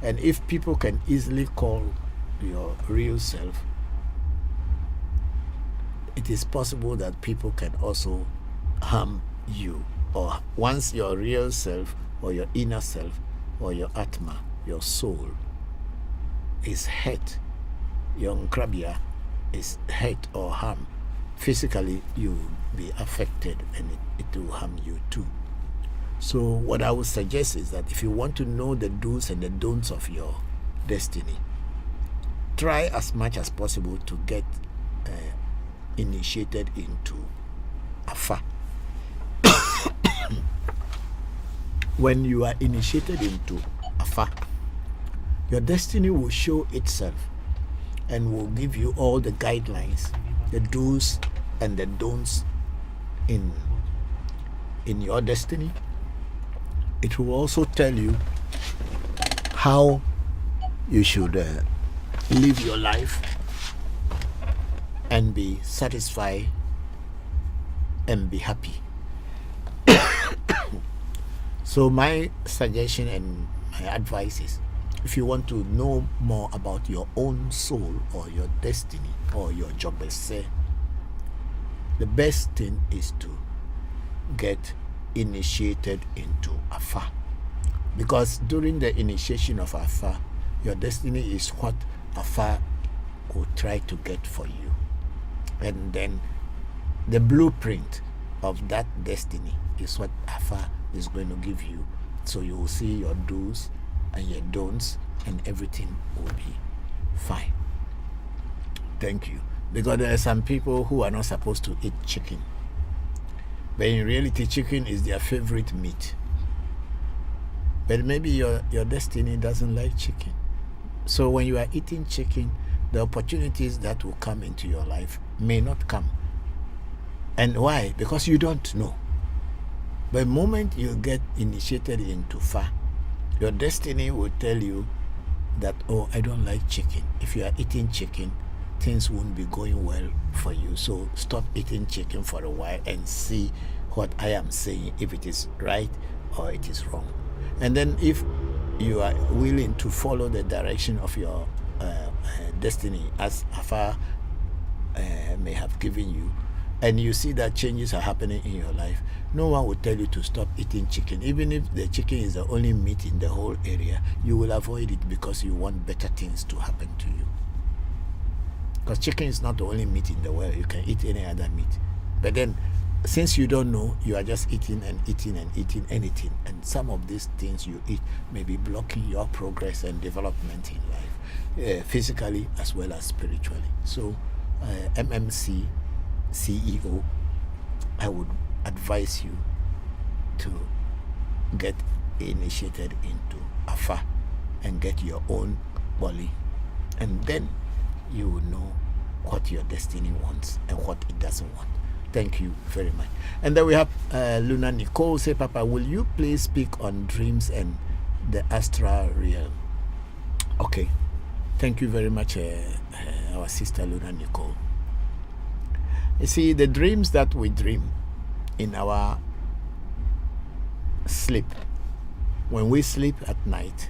And if people can easily call your real self, it is possible that people can also harm you. Or once your real self or your inner self or your atma, your soul, is hurt, your nkrabia is hurt or harmed, physically you will be affected, and it will harm you too. So what I would suggest is that if you want to know the do's and the don'ts of your destiny, try as much as possible to get initiated into Afa. When you are initiated into Afa, your destiny will show itself and will give you all the guidelines, the do's and the don'ts in your destiny. It will also tell you how you should live your life and be satisfied and be happy. So my suggestion and my advice is, if you want to know more about your own soul or your destiny or your jobese, the best thing is to get initiated into Afa. Because during the initiation of Afa, your destiny is what Afa will try to get for you. And then the blueprint of that destiny is what Afa is going to give you. So you will see your do's and your don'ts, and everything will be fine. Thank you. Because there are some people who are not supposed to eat chicken, but in reality chicken is their favorite meat. But maybe your destiny doesn't like chicken. So when you are eating chicken, the opportunities that will come into your life may not come. And why? Because you don't know. But the moment you get initiated into Fa, your destiny will tell you that, oh, I don't like chicken. If you are eating chicken, things won't be going well for you. So stop eating chicken for a while and see what I am saying, if it is right or it is wrong. And then if you are willing to follow the direction of your destiny as Afa may have given you, and you see that changes are happening in your life, no one will tell you to stop eating chicken. Even if the chicken is the only meat in the whole area, you will avoid it because you want better things to happen to you. Because chicken is not the only meat in the world. You can eat any other meat. But then, since you don't know, you are just eating and eating and eating anything. And some of these things you eat may be blocking your progress and development in life, physically as well as spiritually. So, MMC CEO, I would advise you to get initiated into Afa and get your own body, and then you will know what your destiny wants and what it doesn't want. Thank you very much. And then we have Luna Nicole say, Papa, will you please speak on dreams and the astral realm? Okay, thank you very much, our sister Luna Nicole. You see, the dreams that we dream in our sleep, when we sleep at night,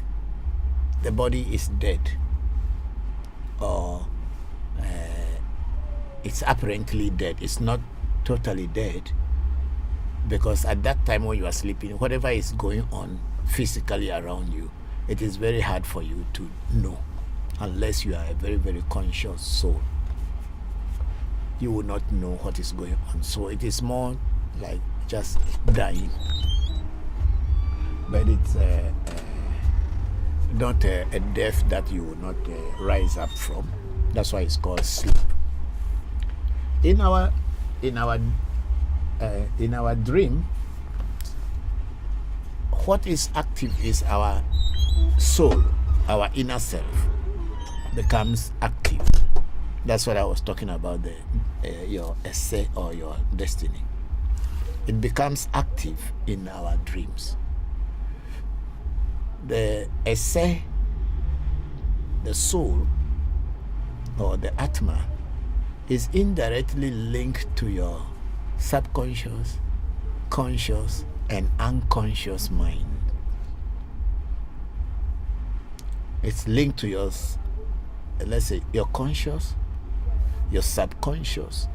the body is dead, or it's apparently dead. It's not totally dead, Because at that time when you are sleeping, whatever is going on physically around you, it is very hard for you to know unless you are a very, very conscious soul. You will not know what is going on. So it is more like just dying. But it's not a death that you will not rise up from. That's why it's called sleep. In our dream, what is active is our soul, our inner self becomes active. That's what I was talking about, your essay or your destiny. It becomes active in our dreams. The essay, the soul, or the Atma, is indirectly linked to your subconscious, conscious, and unconscious mind. It's linked to your, let's say, your conscious, your subconscious,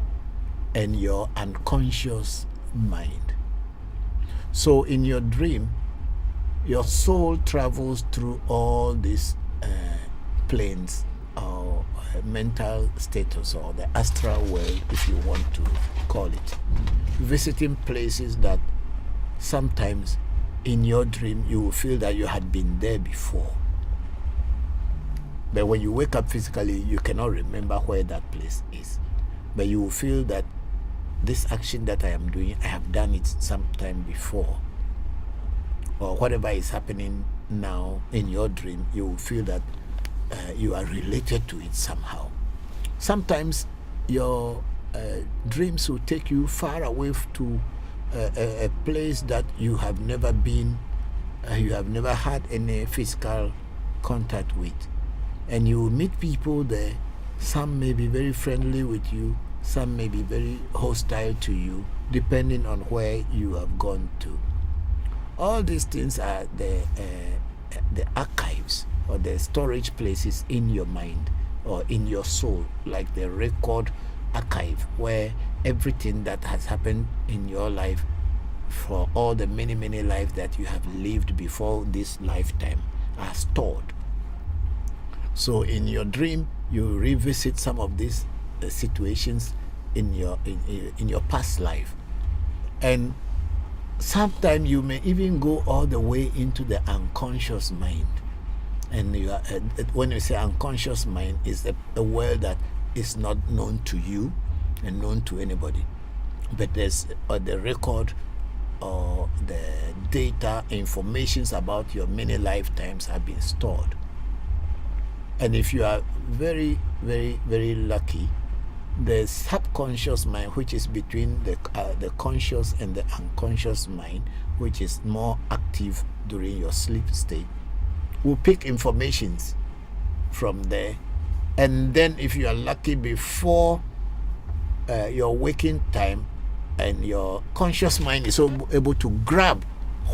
and your unconscious mind. So in your dream, your soul travels through all these planes or mental status, or the astral world, if you want to call it, visiting places that sometimes in your dream you will feel that you had been there before. But when you wake up physically, you cannot remember where that place is. But you will feel that this action that I am doing, I have done it sometime before. Or whatever is happening now in your dream, you will feel that you are related to it somehow. Sometimes your dreams will take you far away to a place that you have never been, you have never had any physical contact with. And you will meet people there. Some may be very friendly with you, some may be very hostile to you, depending on where you have gone to. All these things are the archives or the storage places in your mind or in your soul, like the record archive where everything that has happened in your life for all the many, many lives that you have lived before this lifetime are stored. So in your dream, you revisit some of these situations in your past life, and sometimes you may even go all the way into the unconscious mind. And you are, when you say unconscious mind, is a world that is not known to you and known to anybody, but there's the record or the data, informations about your many lifetimes have been stored. And if you are very, very, very lucky, the subconscious mind, which is between the conscious and the unconscious mind, which is more active during your sleep state, will pick informations from there. And then if you are lucky, before your waking time, and your conscious mind is able to grab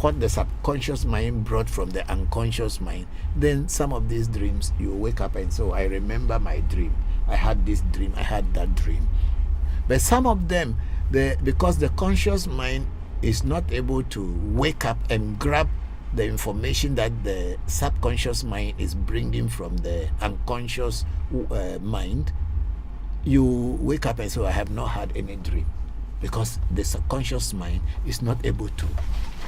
what the subconscious mind brought from the unconscious mind, then some of these dreams, you wake up and say, I remember my dream. I had this dream, I had that dream. But some of them, because the conscious mind is not able to wake up and grab the information that the subconscious mind is bringing from the unconscious mind, you wake up and say, I have not had any dream, because the subconscious mind is not able to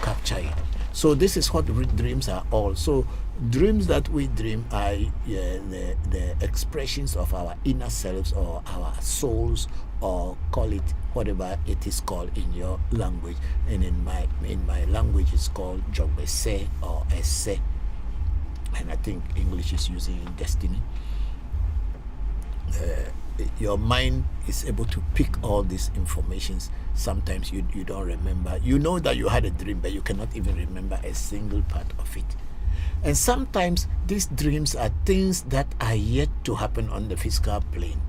capture it. So this is what dreams are all. So dreams that we dream are the expressions of our inner selves or our souls, or call it whatever it is called in your language. And in my language it's called jogbese or esse, and I think English is using destiny. Your mind is able to pick all these informations. Sometimes you don't remember. You know that you had a dream, but you cannot even remember a single part of it. And sometimes these dreams are things that are yet to happen on the physical plane,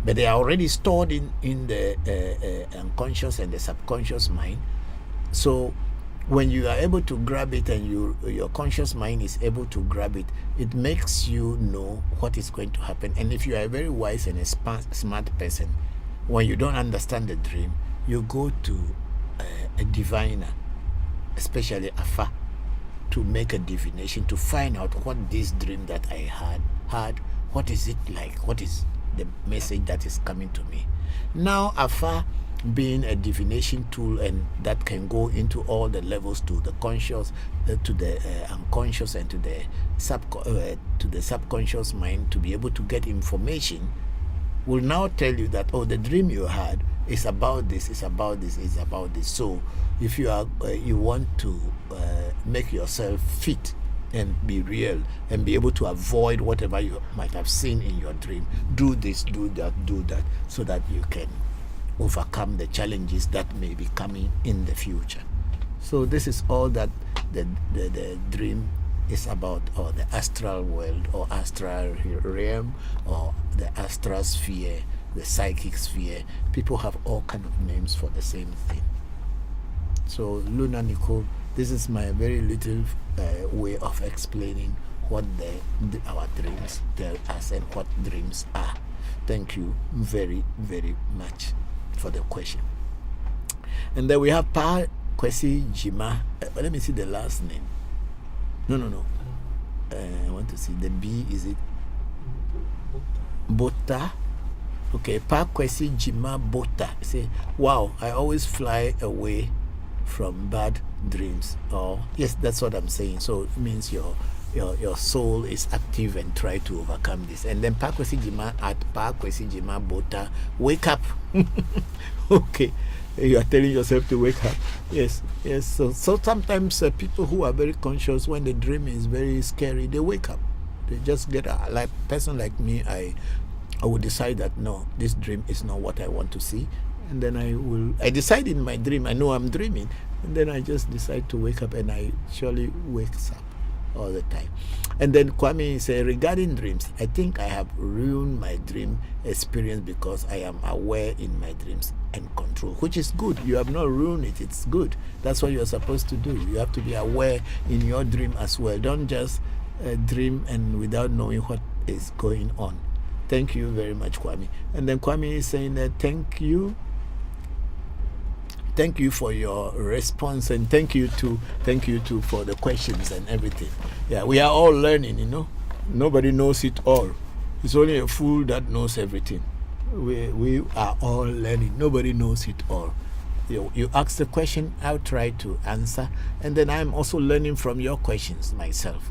but they are already stored in the unconscious and the subconscious mind. So when you are able to grab it, and your conscious mind is able to grab it, it makes you know what is going to happen. And if you are a very wise and a smart person, when you don't understand the dream, you go to a diviner, especially Afa, to make a divination, to find out what this dream that I had, what is it like, what is the message that is coming to me. Now Afa being a divination tool, and that can go into all the levels, to the conscious, to the unconscious, and to the subconscious mind, to be able to get information, will now tell you that, oh, the dream you had is about this, is about this, is about this. So if you are you want to make yourself fit and be real and be able to avoid whatever you might have seen in your dream, do this, do that, so that you can overcome the challenges that may be coming in the future. So this is all that the dream is about, or the astral world, or astral realm, or the astral sphere, the psychic sphere. People have all kind of names for the same thing. So Luna Nicole, this is my very little way of explaining what our dreams tell us and what dreams are. Thank you very, very much for the question. And then we have Pa Kwesi Jima. Let me see the last name. No. I want to see the B. Is it Bota? Okay, Pa Kwesi Jima Bota. Say, wow, I always fly away from bad dreams. Oh, yes, that's what I'm saying. So it means your soul is active and try to overcome this. And then Pa Kwesi Jima at Pa Kwesi Jima Bota, wake up. Okay, you are telling yourself to wake up. Yes. So sometimes people who are very conscious, when the dream is very scary, they wake up. They just get like person like me. I would decide that no, this dream is not what I want to see, and then I decide in my dream. I know I'm dreaming, and then I just decide to wake up, and I surely wakes up all the time. And then Kwame said, regarding dreams, I think I have ruined my dream experience because I am aware in my dreams and control, which is good. You have not ruined it. It's good. That's what you're supposed to do. You have to be aware in your dream as well. Don't just dream and without knowing what is going on. Thank you very much, Kwame. And then Kwame is saying that thank you for your response, and thank you too for the questions and everything. Yeah, we are all learning, Nobody knows it all. It's only a fool that knows everything. We are all learning. Nobody knows it all. You ask the question, I'll try to answer, and then I'm also learning from your questions myself.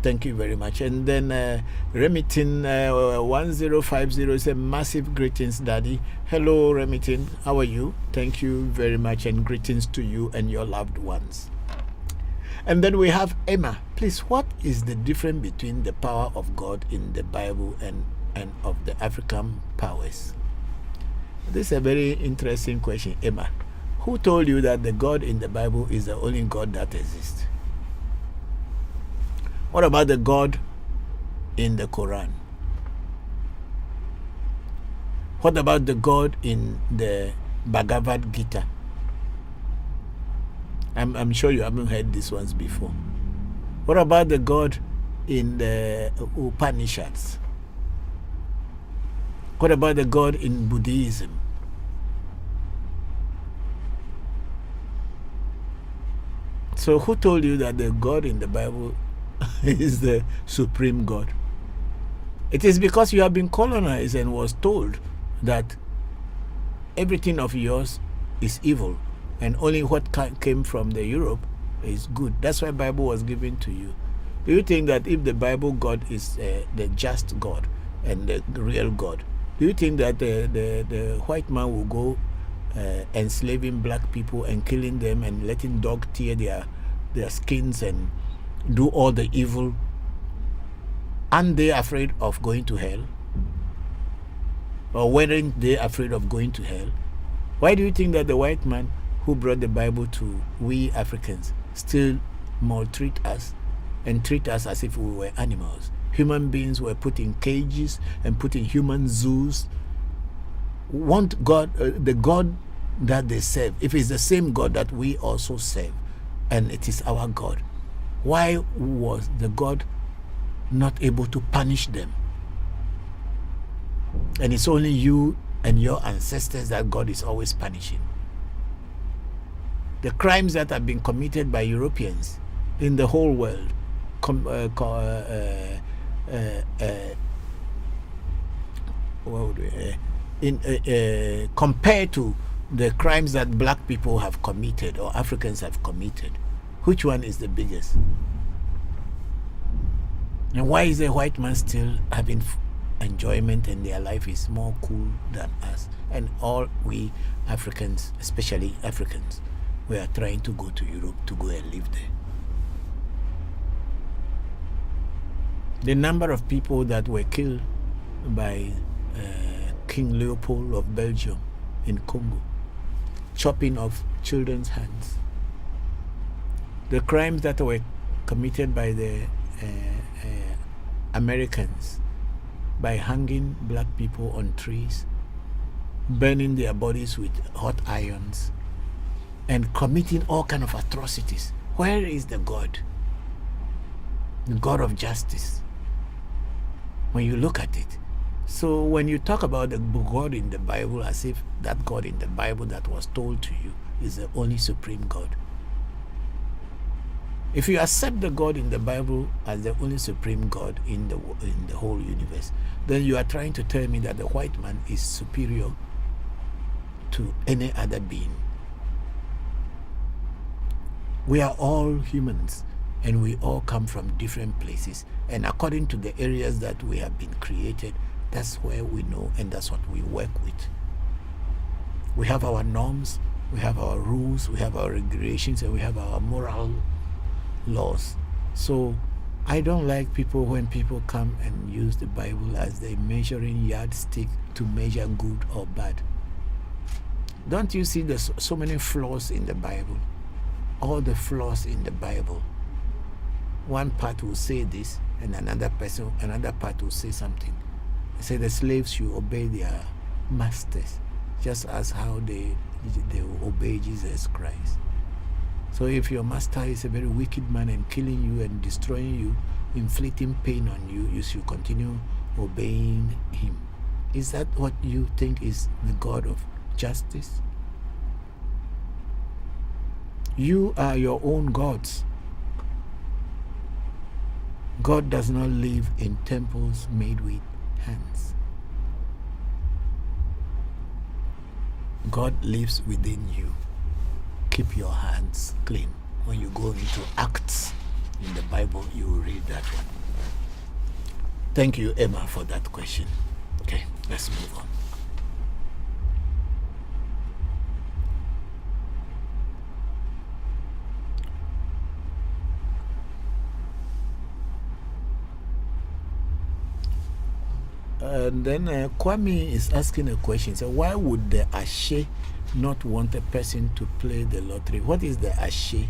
Thank you very much. And then Remitin 1050 says, massive greetings, Daddy. Hello, Remitin. How are you? Thank you very much, and greetings to you and your loved ones. And then we have Emma. Please, what is the difference between the power of God in the Bible and of the African powers? This is a very interesting question, Emma. Who told you that the God in the Bible is the only God that exists? What about the God in the Quran? What about the God in the Bhagavad Gita? I'm sure you haven't heard these ones before. What about the God in the Upanishads? What about the God in Buddhism? So who told you that the God in the Bible is the supreme God? It is because you have been colonized and was told that everything of yours is evil and only what came from the Europe is good. That's why Bible was given to you. Do you think that if the Bible God is the just God and the real God, do you think that the white man will go enslaving black people and killing them and letting dogs tear their skins and do all the evil? Aren't they afraid of going to hell? Or weren't they afraid of going to hell? Why do you think that the white man who brought the Bible to we Africans still maltreat us and treat us as if we were animals? Human beings were put in cages and put in human zoos. Want God, the God that they serve, if it's the same God that we also serve, and it is our God, why was the God not able to punish them? And it's only you and your ancestors that God is always punishing. the crimes that have been committed by Europeans in the whole world, compared to the crimes that black people have committed or Africans have committed, which one is the biggest? And why is a white man still having enjoyment and their life is more cool than us? And all we Africans, especially Africans, we are trying to go to Europe to go and live there. The number of people that were killed by King Leopold of Belgium in Congo, chopping off children's hands. The crimes that were committed by the Americans by hanging black people on trees, burning their bodies with hot irons, and committing all kind of atrocities. Where is the God? The God of justice. When you look at it. So when you talk about the God in the Bible as if that God in the Bible that was told to you is the only supreme God. If you accept the God in the Bible as the only supreme God in the whole universe, then you are trying to tell me that the white man is superior to any other being. We are all humans and we all come from different places, and according to the areas that we have been created, that's where we know and that's what we work with. We have our norms, we have our rules, we have our regulations, and we have our moral laws. So I don't like people when people come and use the Bible as the measuring yardstick to measure good or bad. Don't you see there's so many flaws in the Bible? All the flaws in the Bible. One part will say this, and another part will say something. They say the slaves should obey their masters, just as how they will obey Jesus Christ. So if your master is a very wicked man and killing you and destroying you, inflicting pain on you, you should continue obeying him. Is that what you think is the God of justice? You are your own gods. God does not live in temples made with hands. God lives within you. Keep your hands clean. When you go into Acts in the Bible, you will read that one. Thank you, Emma, for that question. Okay, let's move on. And then Kwame is asking a question. So why would the Ashe not want a person to play the lottery? What is the Ashe?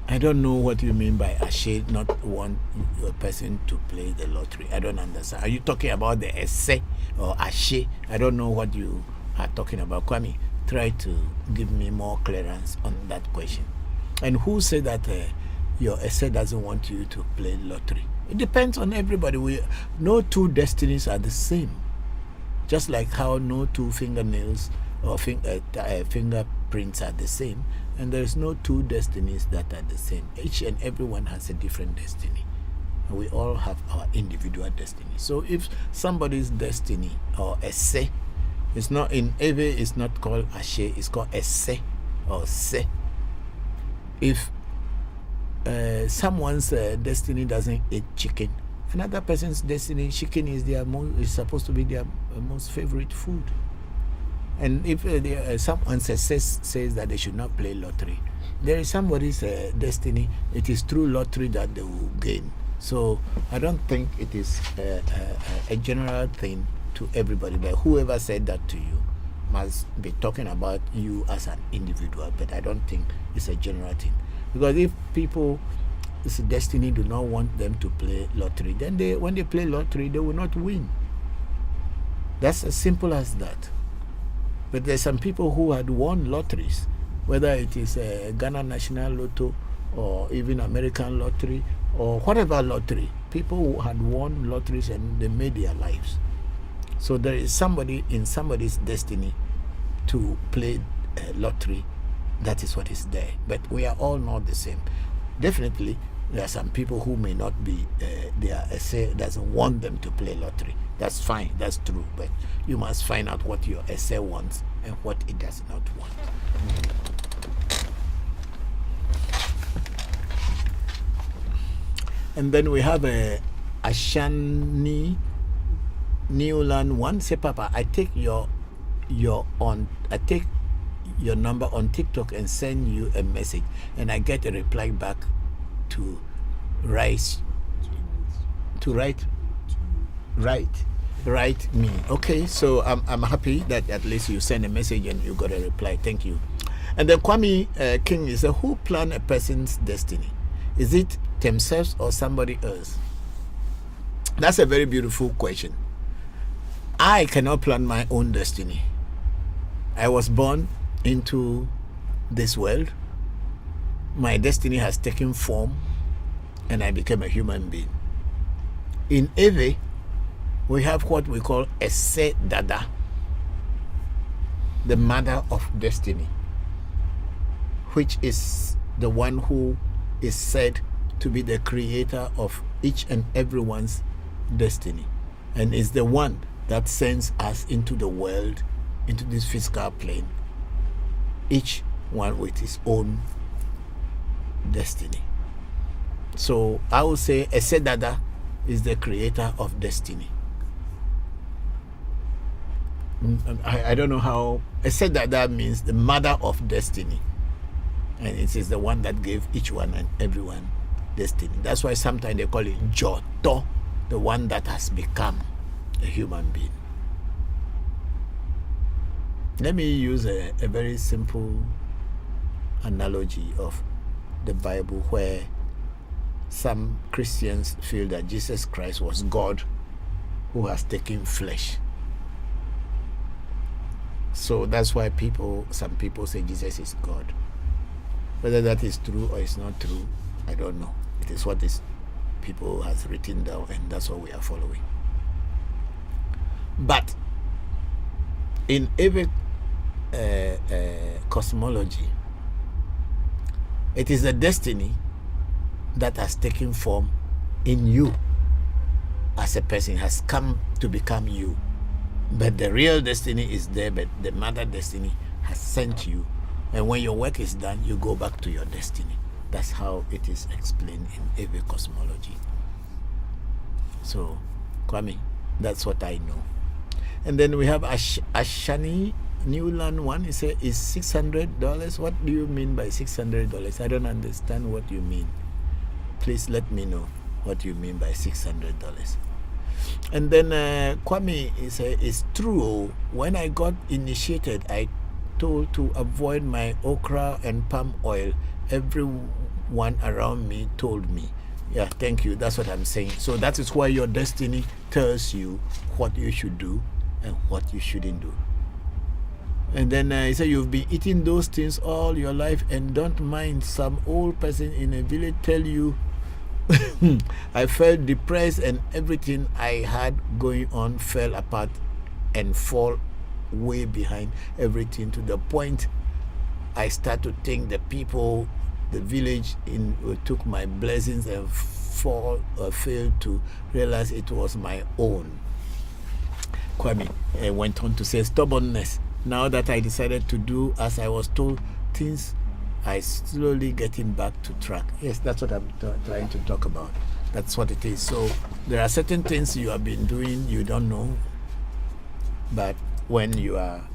I don't know what you mean by Ashe not want a person to play the lottery. I don't understand. Are you talking about the Esse or Ashe? I don't know what you are talking about. Kwame, try to give me more clearance on that question. And who said that your Esse doesn't want you to play lottery? It depends on everybody. No two destinies are the same. Just like how no two fingernails or fingerprints are the same, and there is no two destinies that are the same. Each and everyone has a different destiny. And we all have our individual destiny. So if somebody's destiny or Esse, it's not in Ewe, it's not called Ashe, it's called Esse or Se. If someone's destiny doesn't eat chicken, another person's destiny, chicken is supposed to be their most favorite food. And if someone says that they should not play lottery, there is somebody's destiny, it is through lottery that they will gain. So I don't think it is a general thing to everybody, but whoever said that to you must be talking about you as an individual, but I don't think it's a general thing. Because if people's destiny do not want them to play lottery, then when they play lottery, they will not win. That's as simple as that. But there's some people who had won lotteries, whether it is Ghana National Lotto or even American Lottery or whatever lottery. People who had won lotteries and they made their lives. So there is somebody in somebody's destiny to play lottery, That is what is there. But we are all not the same. Definitely, there are some people who may not be, their essay doesn't want them to play lottery. That's fine, that's true. But you must find out what your essay wants and what it does not want. And then we have a Ashani Newland one. Say, Papa, I take your number on TikTok and send you a message, and I get a reply back to write me. Okay, so I'm happy that at least you send a message and you got a reply. Thank you. And then Kwame King is who plan a person's destiny? Is it themselves or somebody else? That's a very beautiful question. I cannot plan my own destiny. I was born into this world. My destiny has taken form and I became a human being. In Ewe, we have what we call Ese Dada, the mother of destiny, which is the one who is said to be the creator of each and everyone's destiny, and is the one that sends us into the world, into this physical plane, each one with his own destiny. So I would say Ese Dada is the creator of destiny. I don't know how. Ese Dada means the mother of destiny, and it is the one that gave each one and everyone destiny. That's why sometimes they call it Joto, the one that has become a human being. Let me use a very simple analogy of the Bible, where some Christians feel that Jesus Christ was God who has taken flesh. So that's why some people say Jesus is God. Whether that is true or it's not true, I don't know. It is what this people has written down, and that's what we are following. But in every cosmology, it is the destiny that has taken form in you as a person, has come to become you. But the real destiny is there, but the mother destiny has sent you. And when your work is done, you go back to your destiny. That's how it is explained in every cosmology. So, Kwame, that's what I know. And then we have Ashani Newland one. He said, is $600? What do you mean by $600? I don't understand what you mean. Please let me know what you mean by $600. And then Kwame is it's true. When I got initiated, I told to avoid my okra and palm oil. Everyone around me told me. Yeah, thank you. That's what I'm saying. So that is why your destiny tells you what you should do and what you shouldn't do. And then he said, you've been eating those things all your life and don't mind some old person in a village tell you I felt depressed and everything I had going on fell apart and fall way behind everything, to the point I start to think the people, the village took my blessings and failed to realize it was my own. Kwame went on to say, stubbornness. Now that I decided to do as I was told, things are slowly getting back to track. Yes, that's what I'm trying to talk about. That's what it is. So there are certain things you have been doing you don't know, but when you are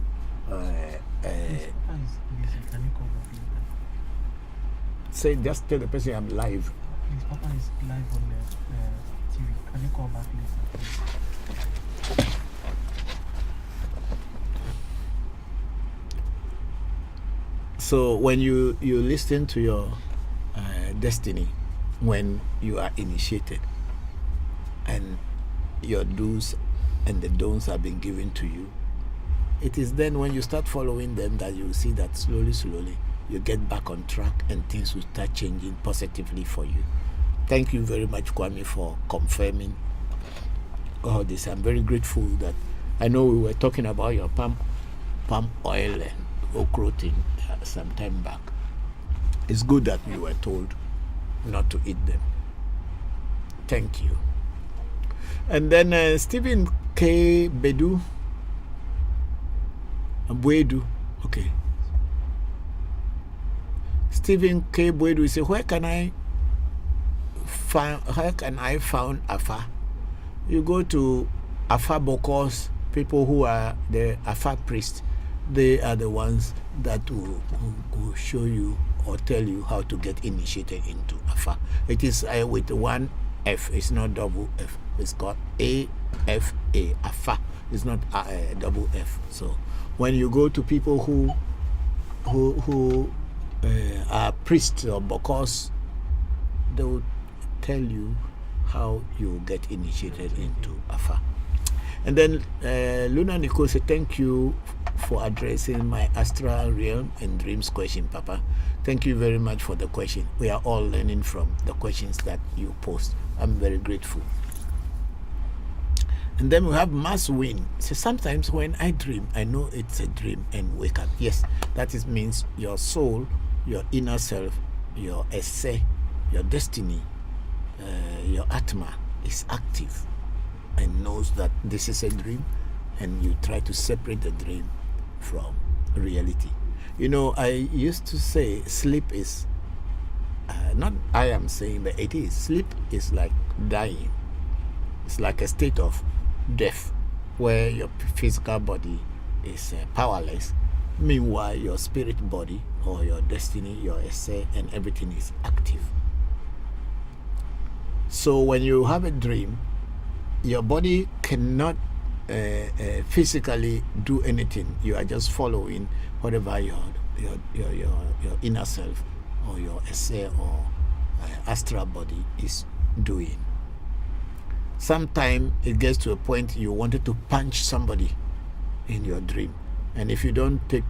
say, just tell the person I'm live. Please, Papa is live on the TV. Can you call back later? So when you listen to your destiny, when you are initiated and your do's and the don'ts have been given to you, it is then when you start following them that you see that slowly you get back on track and things will start changing positively for you. Thank you very much, Kwame, for confirming all this. I'm very grateful that I know we were talking about your palm oil and okra thing some time back. It's good that you were told not to eat them. Thank you. And then Stephen K. Bodu, okay. Stephen K. Bodu says, where can I find Afa? You go to Afa Bokor's people who are the Afa priests. They are the ones that will show you or tell you how to get initiated into Afa. It is with one F. It's not double F. It's called AFA. Afa. It's not double F. So when you go to people who are priests or Bokors, they will tell you how you get initiated into Afa. And then Luna Nicole said, thank you for addressing my astral realm and dreams question, Papa. Thank you very much for the question. We are all learning from the questions that you post. I'm very grateful. And then we have Mass Win. So sometimes when I dream, I know it's a dream and wake up. Yes, that means your soul, your inner self, your essay, your destiny, your Atma is active and knows that this is a dream, and you try to separate the dream from reality. You know, I used to say sleep is, not I am saying, but it is. Sleep is like dying. It's like a state of death where your physical body is powerless. Meanwhile, your spirit body or your destiny, your essay, and everything is active. So when you have a dream, your body cannot physically do anything. You are just following whatever your inner self or your essay or astral body is doing. Sometimes it gets to a point you wanted to punch somebody in your dream, and if you don't take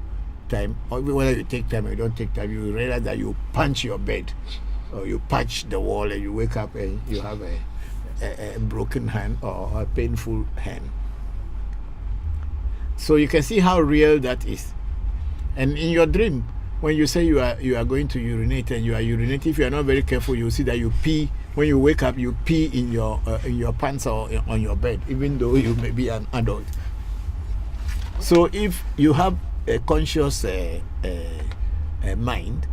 time, or whether you take time or you don't take time, you realize that you punch your bed or you punch the wall and you wake up and you have a broken hand or a painful hand. So you can see how real that is. And in your dream, when you say you are going to urinate and you are urinating, if you are not very careful, you will see that you pee. When you wake up, you pee in your pants or on your bed, even though you may be an adult. So if you have a conscious mind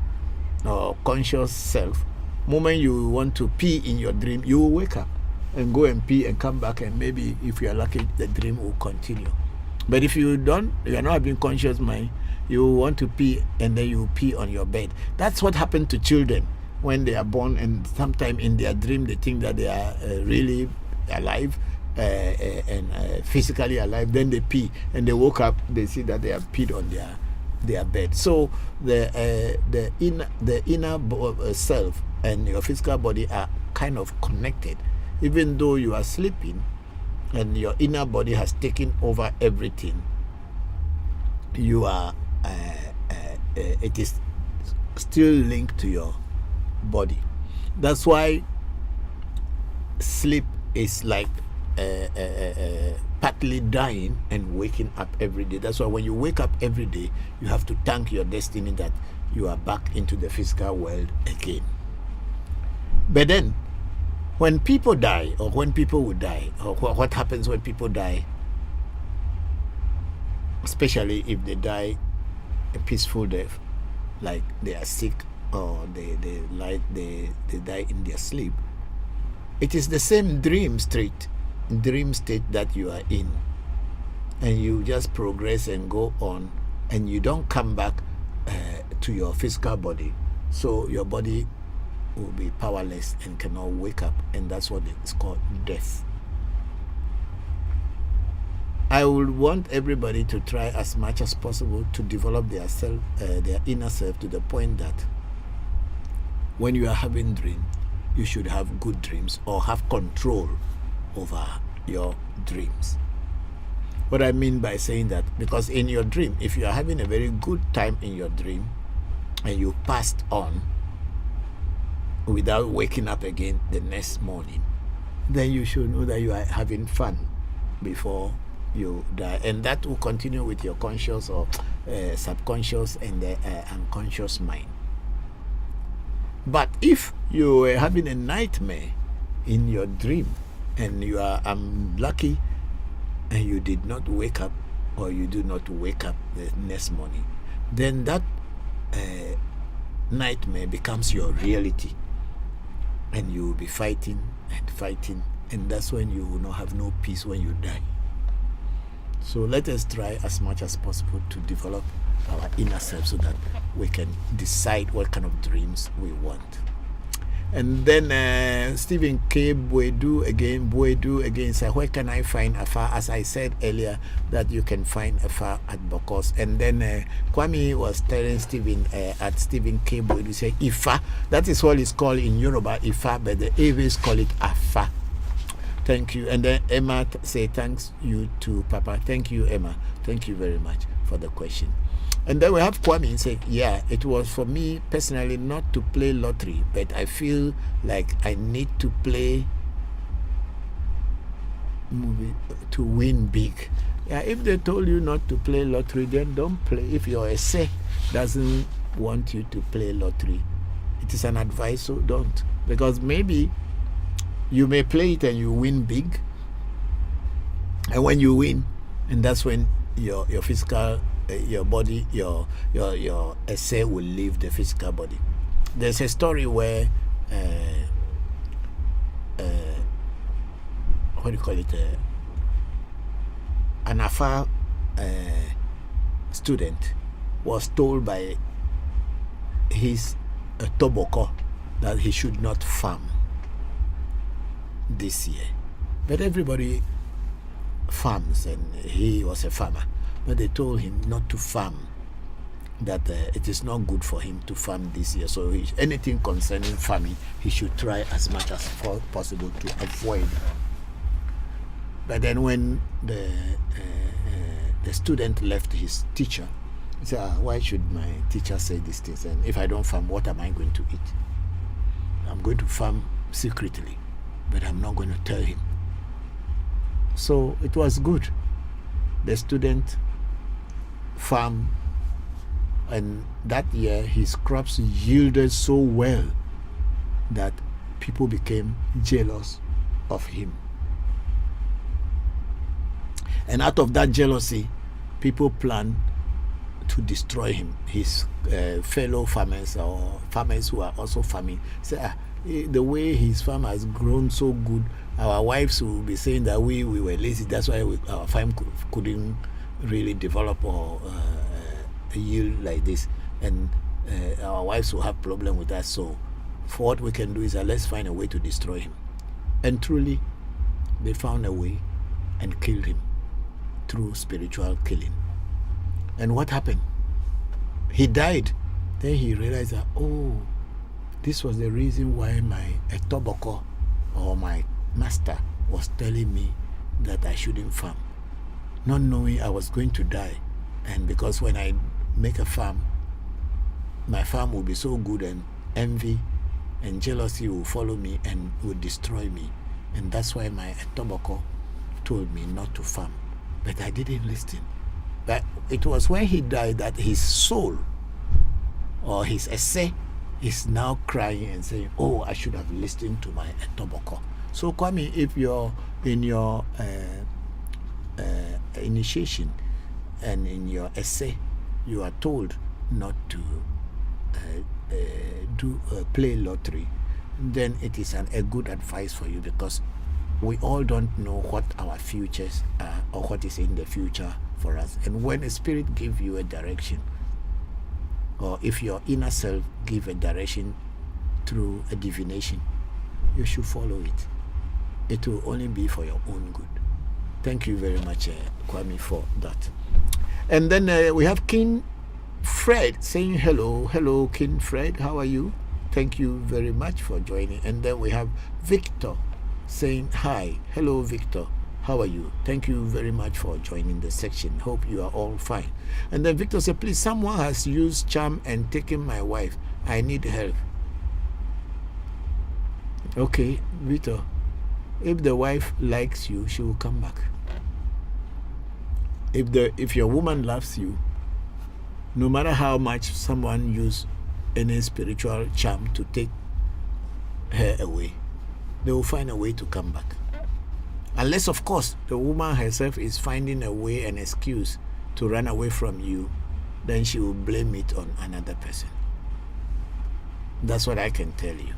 or conscious self, moment you want to pee in your dream, you will wake up and go and pee and come back, and maybe if you are lucky, the dream will continue. But if you are not having conscious mind, you want to pee and then you pee on your bed. That's what happened to children when they are born, and sometimes in their dream they think that they are really alive and physically alive. Then they pee and they woke up, they see that they have peed on their bed. So the inner self and your physical body are kind of connected. Even though you are sleeping and your inner body has taken over everything, you are it is still linked to your body. That's why sleep is like partly dying and waking up every day. That's why when you wake up every day, you have to thank your destiny that you are back into the physical world again. But then when people die, or when people will die, or what happens when people die, especially if they die a peaceful death, like they are sick or they die in their sleep, it is the same dream state that you are in, and you just progress and go on, and you don't come back to your physical body. So your body will be powerless and cannot wake up, and that's what it's called death. I would want everybody to try as much as possible to develop their inner self to the point that when you are having dreams, you should have good dreams or have control over your dreams. What I mean by saying that, because in your dream, if you are having a very good time in your dream and you passed on without waking up again the next morning, then you should know that you are having fun before you die, and that will continue with your conscious or subconscious and the unconscious mind. But if you are having a nightmare in your dream and you are unlucky and you did not wake up, or you do not wake up the next morning, then that nightmare becomes your reality, and you will be fighting and fighting, and that's when you will not have no peace when you die. So let us try as much as possible to develop our inner self so that we can decide what kind of dreams we want. And then Stephen K. Boedu again said, where can I find Afa? As I said earlier, that you can find Afa at Bokos. And then Kwame was telling Stephen at Stephen K. Boedu, say Ifa. That is what it's called in Yoruba, Ifa, but the Eves call it Afa. Thank you. And then Emma say thanks you to Papa. Thank you, Emma. Thank you very much for the question. And then we have Kwame say, yeah, it was for me personally not to play lottery, but I feel like I need to play movie to win big. Yeah, if they told you not to play lottery, then don't play. If your essay doesn't want you to play lottery, it is an advice, so don't. Because maybe you may play it and you win big, and when you win, and that's when your physical your body, your essay will leave the physical body. There's a story where what do you call it? An Afa student was told by his Toboko that he should not farm this year. But everybody farms, and he was a farmer. But they told him not to farm, that it is not good for him to farm this year. So anything concerning farming, he should try as much as possible to avoid. But then when the student left his teacher, he said, why should my teacher say these things? And if I don't farm, what am I going to eat? I'm going to farm secretly, but I'm not going to tell him. So it was good. The student farmed, and that year his crops yielded so well that people became jealous of him. And out of that jealousy, people planned to destroy him. His fellow farmers, or farmers who are also farming, say, the way his farm has grown so good, our wives will be saying that we were lazy, that's why our farm couldn't really develop or yield like this, and our wives will have problem with us. So for what we can do is let's find a way to destroy him. And truly they found a way and killed him through spiritual killing. And what happened? He died. Then he realized that, oh, this was the reason why my Etoboko, or my master, was telling me that I shouldn't farm, not knowing I was going to die. And because when I make a farm, my farm will be so good, and envy and jealousy will follow me and will destroy me. And that's why my Etoboko told me not to farm. But I didn't listen. But it was when he died that his soul, or his essay, is now crying and saying, oh, I should have listened to my Etoboko. So Kwame, if you're in your initiation and in your essay, you are told not to play lottery, then it is a good advice for you, because we all don't know what our futures are or what is in the future for us. And when a spirit gives you a direction, or if your inner self give a direction through a divination, you should follow it. It will only be for your own good. Thank you very much, Kwame, for that. And then we have King Fred saying hello. Hello, King Fred, how are you? Thank you very much for joining. And then we have Victor saying hi. Hello, Victor, how are you? Thank you very much for joining the section. Hope you are all fine. And then Victor said, please, someone has used charm and taken my wife. I need help. Okay, Victor, if the wife likes you, she will come back. if your woman loves you, no matter how much someone use any spiritual charm to take her away, they will find a way to come back. Unless, of course, the woman herself is finding a way, an excuse to run away from you, then she will blame it on another person. That's what I can tell you.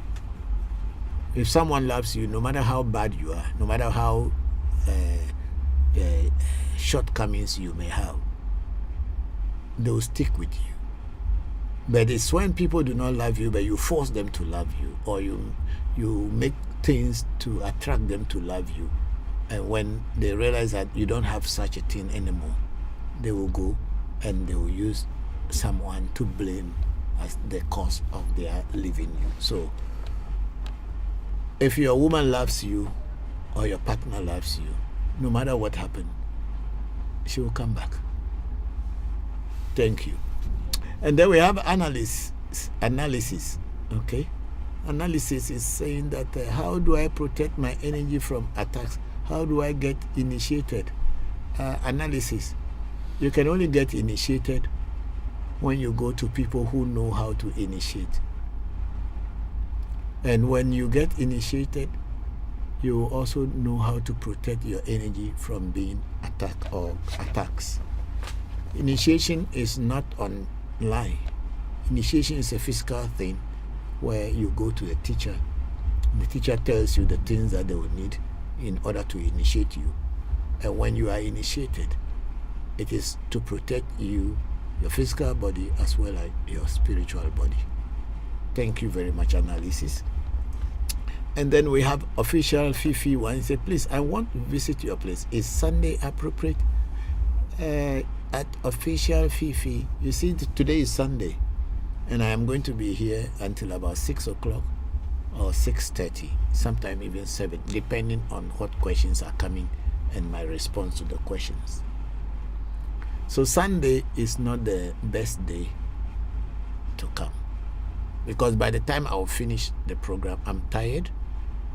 If someone loves you, no matter how bad you are, no matter how shortcomings you may have, they will stick with you. But it's when people do not love you, but you force them to love you, or you make things to attract them to love you. And when they realize that you don't have such a thing anymore, they will go and they will use someone to blame as the cause of their leaving you. So if your woman loves you or your partner loves you, no matter what happened, she will come back. Thank you. And then we have analysis. Okay, analysis is saying that how do I protect my energy from attacks? How do I get initiated? Analysis. You can only get initiated when you go to people who know how to initiate. And when you get initiated, you will also know how to protect your energy from being attacked or attacks. Initiation is not online. Initiation is a physical thing where you go to a teacher. The teacher tells you the things that they will need in order to initiate you. And when you are initiated, it is to protect you, your physical body, as well as your spiritual body. Thank you very much, analysis. And then we have official Fifi one. He said, please, I want to visit your place. Is Sunday appropriate? At official Fifi, you see, today is Sunday, and I am going to be here until about 6 o'clock or 6:30, sometime even 7, depending on what questions are coming and my response to the questions. So Sunday is not the best day to come, because by the time I will finish the program, I'm tired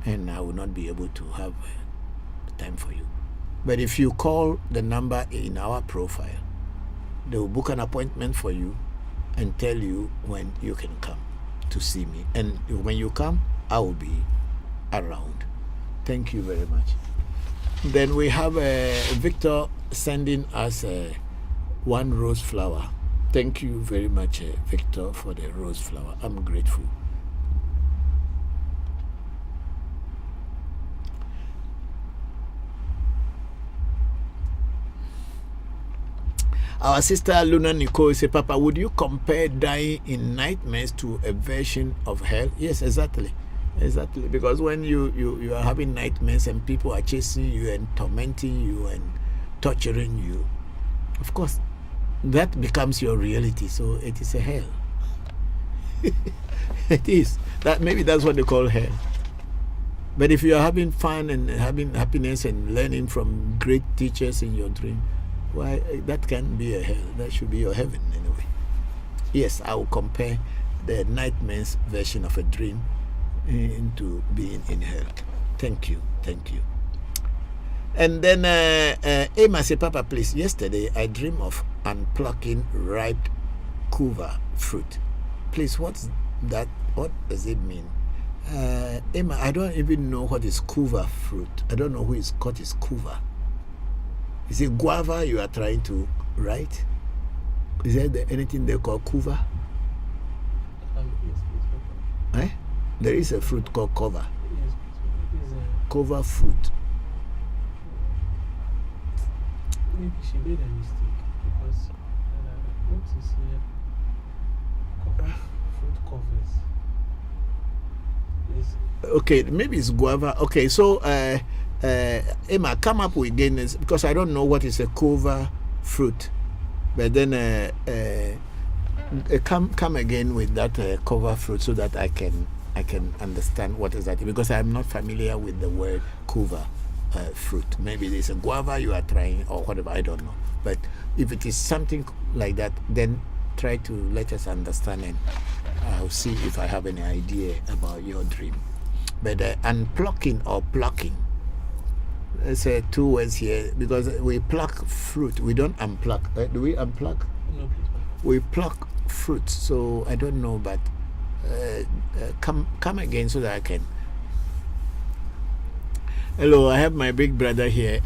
and I will not be able to have time for you. But if you call the number in our profile, they will book an appointment for you and tell you when you can come to see me. And when you come, I will be around. Thank you very much. Then we have Victor sending us one rose flower. Thank you very much, Victor, for the rose flower. I'm grateful. Our sister Luna Nicole said, Papa, would you compare dying in nightmares to a version of hell? Yes, exactly. Exactly. Because when you are having nightmares and people are chasing you and tormenting you and torturing you, of course, that becomes your reality. So it is a hell. It is. Maybe that's what they call hell. But if you are having fun and having happiness and learning from great teachers in your dream, why, that can be a hell. That should be your heaven anyway. Yes, I will compare the nightmares version of a dream into being in hell. Thank you. Thank you. And then Emma said, Papa, please, yesterday I dreamed of unplucking ripe kuva fruit. Please, what's that? What does it mean? Emma, I don't even know what is kuva fruit. I don't know who is caught is kuva. Is it guava you are trying to write? Is there anything they call kuva? Yes, eh? There is a fruit called kova. yes, Kova fruit. maybe she made a mistake because what is here? Fruit covers. Yes. Okay, maybe it's guava. Okay, so Emma, come up with again because I don't know what is a kova fruit. But then come again with that kova fruit so that I can understand what is that, because I'm not familiar with the word kova fruit. Maybe there's a guava you are trying or whatever, I don't know. But if it is something like that, then try to let us understand and I'll see if I have any idea about your dream. But unplucking or plucking Let's say 2 words here because we pluck fruit. We don't unpluck. Do we unpluck? No, please. We pluck fruit. So I don't know, but come again so that I can. Hello, I have my big brother here,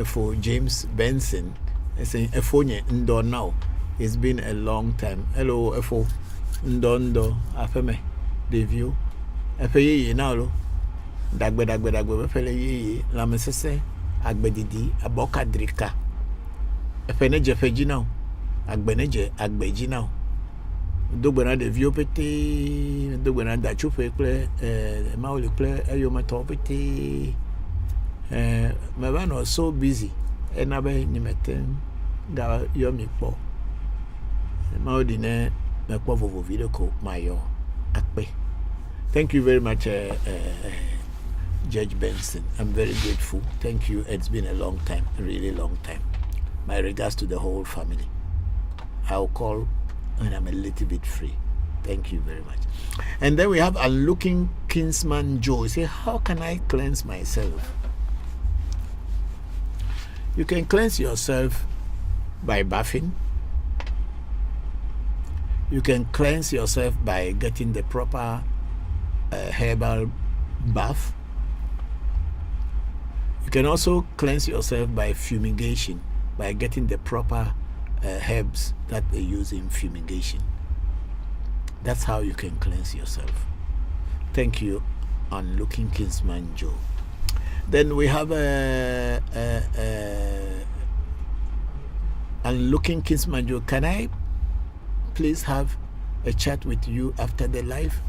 for James Benson. I say Efonye Ndo now. It's been a long time. Hello, Efo Ndondo. Afeme, the view. Efeye now lo. Dagbe befele ye la mesese agbedidi aboka drika. Efene jefeji now. Agbeneje agbeji now. Dogbena de view pete, dogbena da chupe kle, mauli kle, eyo mato pete. My man was so busy. Enabe nimeten da yomi po. Maudi ne mekpo vovo video ko mayo akpe. Thank you very much, Judge Benson. I'm very grateful. Thank you. It's been a long time, a really long time. My regards to the whole family. I'll call when I'm a little bit free. Thank you very much. And then we have a looking kinsman Joe. Say, how can I cleanse myself? You can cleanse yourself by bathing. You can cleanse yourself by getting the proper herbal bath. You can also cleanse yourself by fumigation, by getting the proper herbs that they use in fumigation. That's how you can cleanse yourself. Thank you, Unlooking Kinsman Joe. Then we have Unlooking Kinsman Joe. Can I please have a chat with you after the live?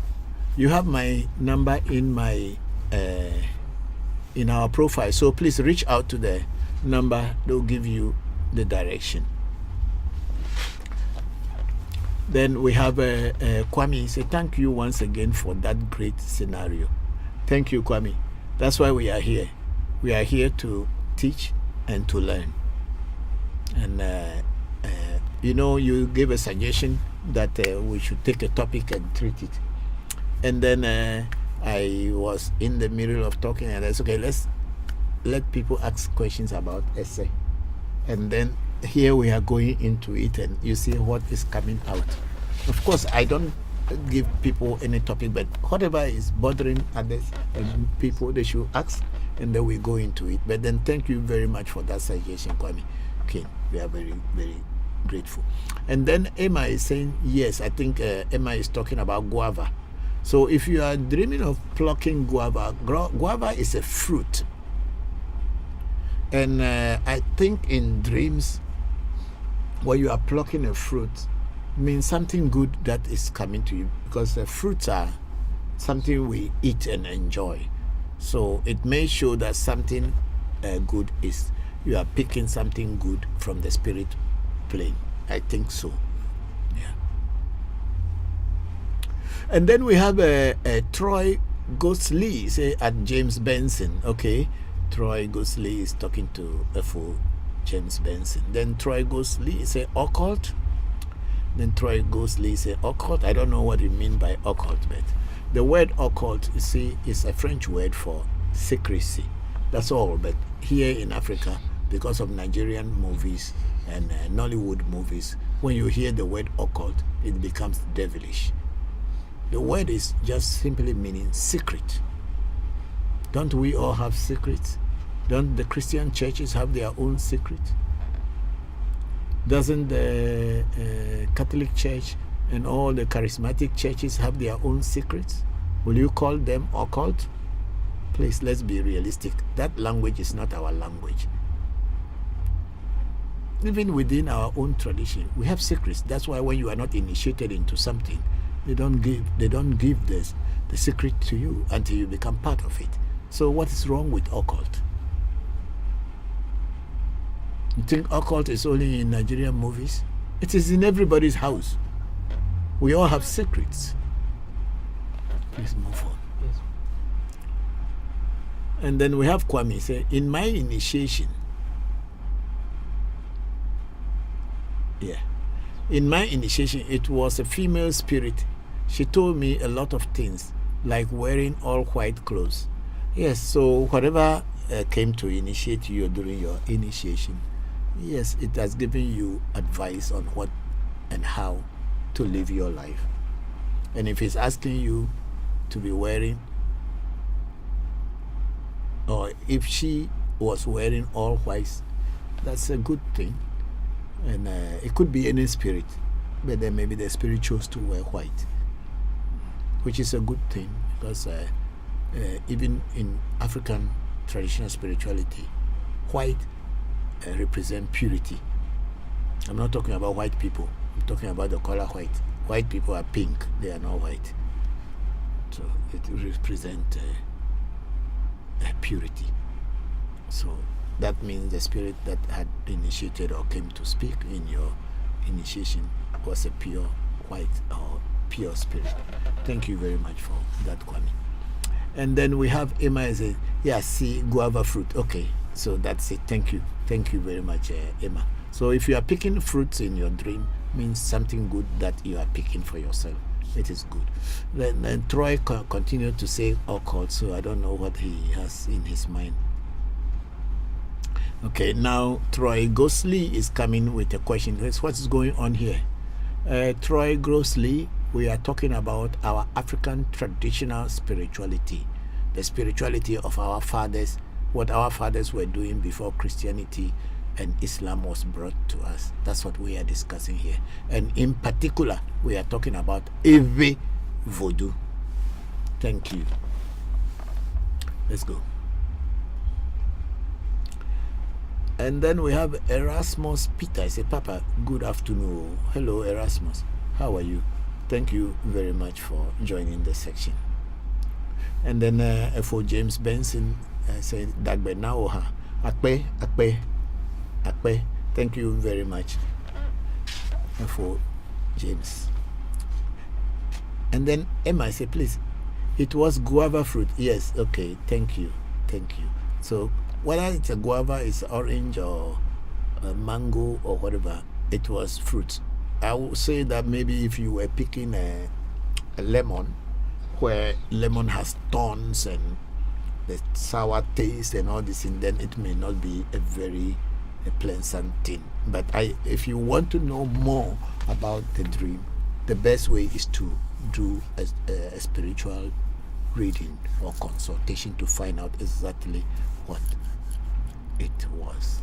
You have my number in my in our profile, so please reach out to the number. They'll give you the direction. Then we have Kwame. Say thank you once again for that great scenario. Thank you, Kwame. That's why we are here. We are here to teach and to learn. And you gave a suggestion that we should take a topic and treat it. And then I was in the middle of talking, and I said, okay, let's let people ask questions about essay. And then here we are going into it, and you see what is coming out. Of course, I don't give people any topic, but whatever is bothering others and people, they should ask, and then we go into it. But then thank you very much for that suggestion, Kwame. Okay, we are very, very grateful. And then Emma is saying, yes, I think Emma is talking about guava. So if you are dreaming of plucking guava, guava is a fruit. And I think in dreams, when you are plucking a fruit, means something good that is coming to you, because the fruits are something we eat and enjoy. So it may show that something good is, you are picking something good from the spirit plane. I think so. Yeah. And then we have Troy Gosley, say at James Benson. Okay, Troy Gosley is talking to F.O. James Benson. Then Troy Gosley say occult. Then Troy Gosley say occult. I don't know what you mean by occult, but the word occult, you see, is a French word for secrecy. That's all. But here in Africa, because of Nigerian movies and Nollywood movies, when you hear the word occult, it becomes devilish. The word is just simply meaning secret. Don't we all have secrets? Don't the Christian churches have their own secret? Doesn't the Catholic Church and all the charismatic churches have their own secrets? Will you call them occult? Please, let's be realistic. That language is not our language. Even within our own tradition, we have secrets. That's why when you are not initiated into something, they don't give this the secret to you until you become part of it. So what is wrong with occult? You think occult is only in Nigerian movies? It is in everybody's house. We all have secrets. Please move on. Yes. And then we have Kwame say, in my initiation, in my initiation, it was a female spirit. She told me a lot of things, like wearing all white clothes. Yes, so whatever came to initiate you during your initiation, yes, it has given you advice on what and how to live your life. And if it's asking you to be wearing, or if she was wearing all white, that's a good thing. And it could be any spirit, but then maybe the spirit chose to wear white, which is a good thing, because even in African traditional spirituality, white represent purity. I'm not talking about white people, I'm talking about the color white. White people are pink, they are not white. So it represents purity. So that means the spirit that had initiated or came to speak in your initiation was a pure white or pure spirit. Thank you very much for that, Kwame. And then we have Emma say, yeah, see guava fruit. Okay, so that's it. Thank you very much, Emma. So if you are picking fruits in your dream, means something good that you are picking for yourself. It is good. Then Troy continued to say occult, so I don't know what he has in his mind. Okay, now Troy Gosley is coming with a question. What is going on here? Troy Grosley, we are talking about our African traditional spirituality, the spirituality of our fathers, what our fathers were doing before Christianity and Islam was brought to us. That's what we are discussing here. And in particular, we are talking about Ewe Vodu. Thank you. Let's go. And then we have Erasmus Peter. I say, Papa, good afternoon. Hello, Erasmus. How are you? Thank you very much for joining the section. And then for James Benson, I say, Dagbe Naoha. Akpe. Thank you very much for James. And then Emma, I say, please, it was guava fruit. Yes, okay, thank you. So whether it's a guava, it's orange or a mango or whatever, it was fruit. I would say that maybe if you were picking a lemon, where lemon has thorns and the sour taste and all this, and then it may not be a very pleasant thing. But if you want to know more about the dream, the best way is to do a spiritual reading or consultation to find out exactly what it was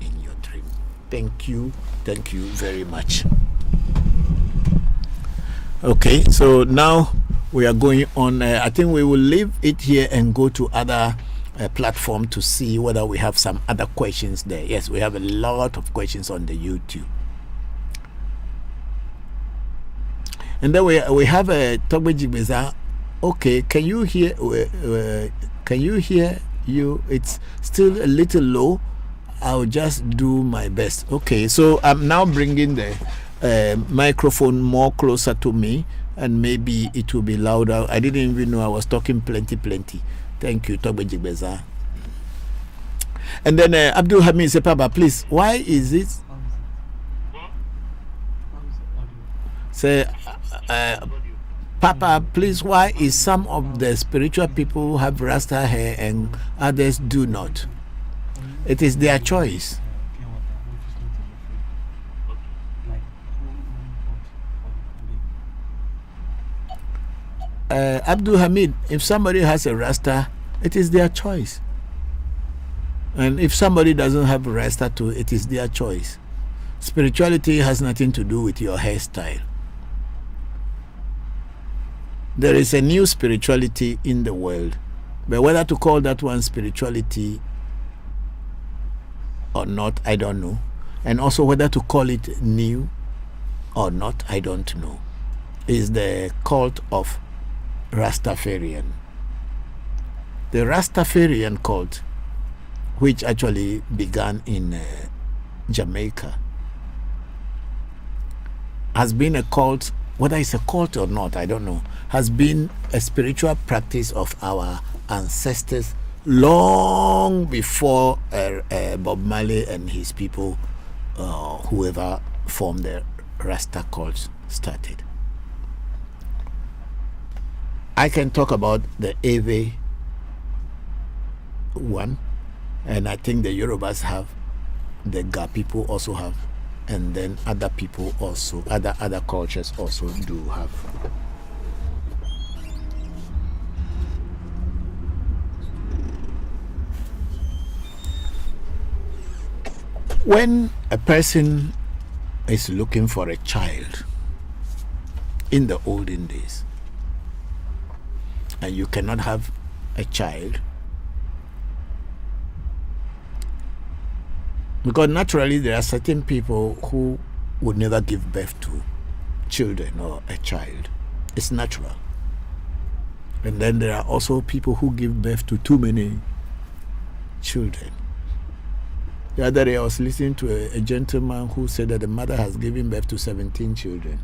in your dream. Thank you very much. Okay, so now we are going on. I think we will leave it here and go to other platform to see whether we have some other questions there. Yes, we have a lot of questions on the YouTube. And then we have a Togbeji Beza. Okay, can you hear you? It's still a little low. I'll just do my best. Okay, so I'm now bringing the microphone more closer to me, and maybe it will be louder. I didn't even know I was talking plenty. Thank you, Togbeji Beza. And then Abdul Hamid said, Papa, please, why is it? Say, Papa, please, why is some of the spiritual people have Rasta hair and others do not? It is their choice. Abdul Hamid, if somebody has a Rasta, it is their choice. And if somebody doesn't have a Rasta too, it is their choice. Spirituality has nothing to do with your hairstyle. There is a new spirituality in the world, but whether to call that one spirituality or not, I don't know. And also whether to call it new or not, I don't know. Is the cult of Rastafarian. The Rastafarian cult, which actually began in Jamaica, has been a cult. Whether it's a cult or not, I don't know, has been a spiritual practice of our ancestors long before Bob Marley and his people, whoever formed the Rasta cult, started. I can talk about the Ewe one, and I think the Yorubas have, the Ga people also have, and then other people also, other cultures also do have. When a person is looking for a child in the olden days, and you cannot have a child, because naturally there are certain people who would never give birth to children or a child. It's natural. And then there are also people who give birth to too many children. The other day I was listening to a gentleman who said that the mother has given birth to 17 children.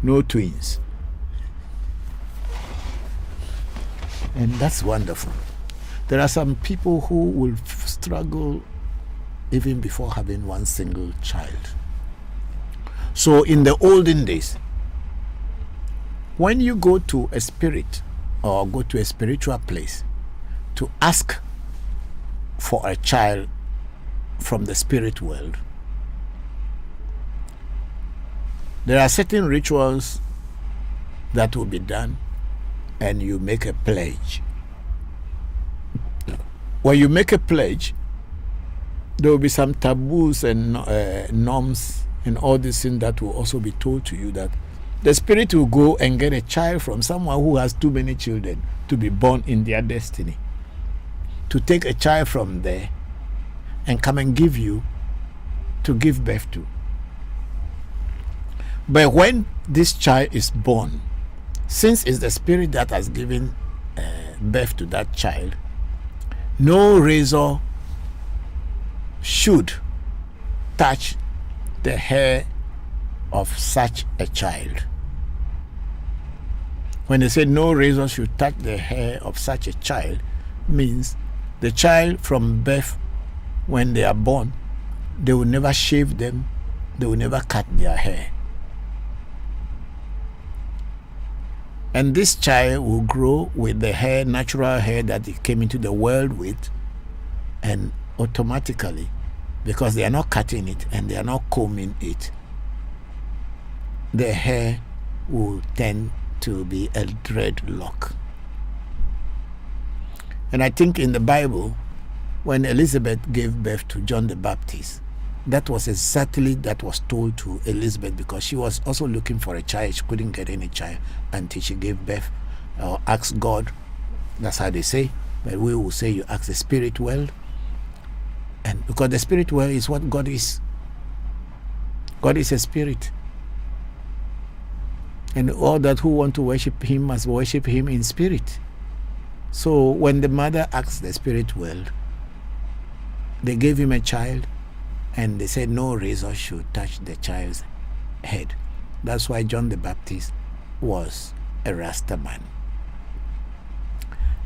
No twins. And that's wonderful. There are some people who will struggle even before having one single child. So in the olden days, when you go to a spirit or go to a spiritual place to ask for a child from the spirit world, there are certain rituals that will be done, and you make a pledge. When you make a pledge, there will be some taboos and norms and all these things that will also be told to you, that the spirit will go and get a child from someone who has too many children to be born in their destiny, to take a child from there and come and give you to give birth to. But when this child is born, since it's the spirit that has given birth to that child, no razor should touch the hair of such a child. When they say no razor should touch the hair of such a child, means the child from birth, when they are born, they will never shave them, they will never cut their hair. And this child will grow with the hair, natural hair that it came into the world with, and automatically, because they are not cutting it and they are not combing it, the hair will tend to be a dreadlock. And I think in the Bible, when Elizabeth gave birth to John the Baptist, that was exactly that was told to Elizabeth, because she was also looking for a child. She couldn't get any child until she gave birth or asked God. That's how they say. But we will say you ask the spirit world. And because the spirit world is what God is. God is a spirit. And all that who want to worship him must worship him in spirit. So when the mother asked the spirit world, they gave him a child, and they said no razor should touch the child's head. That's why John the Baptist was a Rasta man.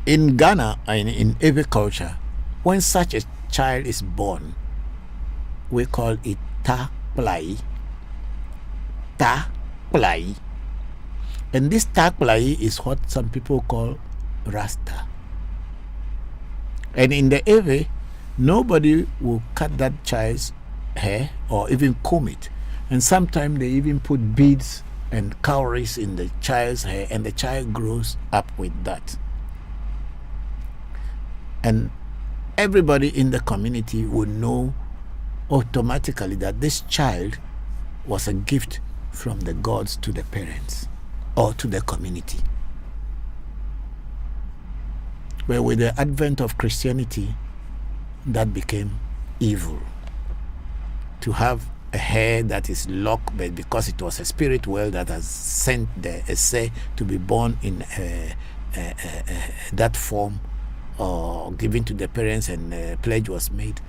In Ghana and in Ewe culture, when such a child is born, we call it ta plai. Ta plai. And this ta plai is what some people call Rasta. And in the Ewe, nobody will cut that child's hair or even comb it. And sometimes they even put beads and cowries in the child's hair, and the child grows up with that. And everybody in the community would know automatically that this child was a gift from the gods to the parents or to the community. But with the advent of Christianity, that became evil. To have a hair that is locked, but because it was a spirit world that has sent the essay to be born in that form, or given to the parents, and a pledge was made,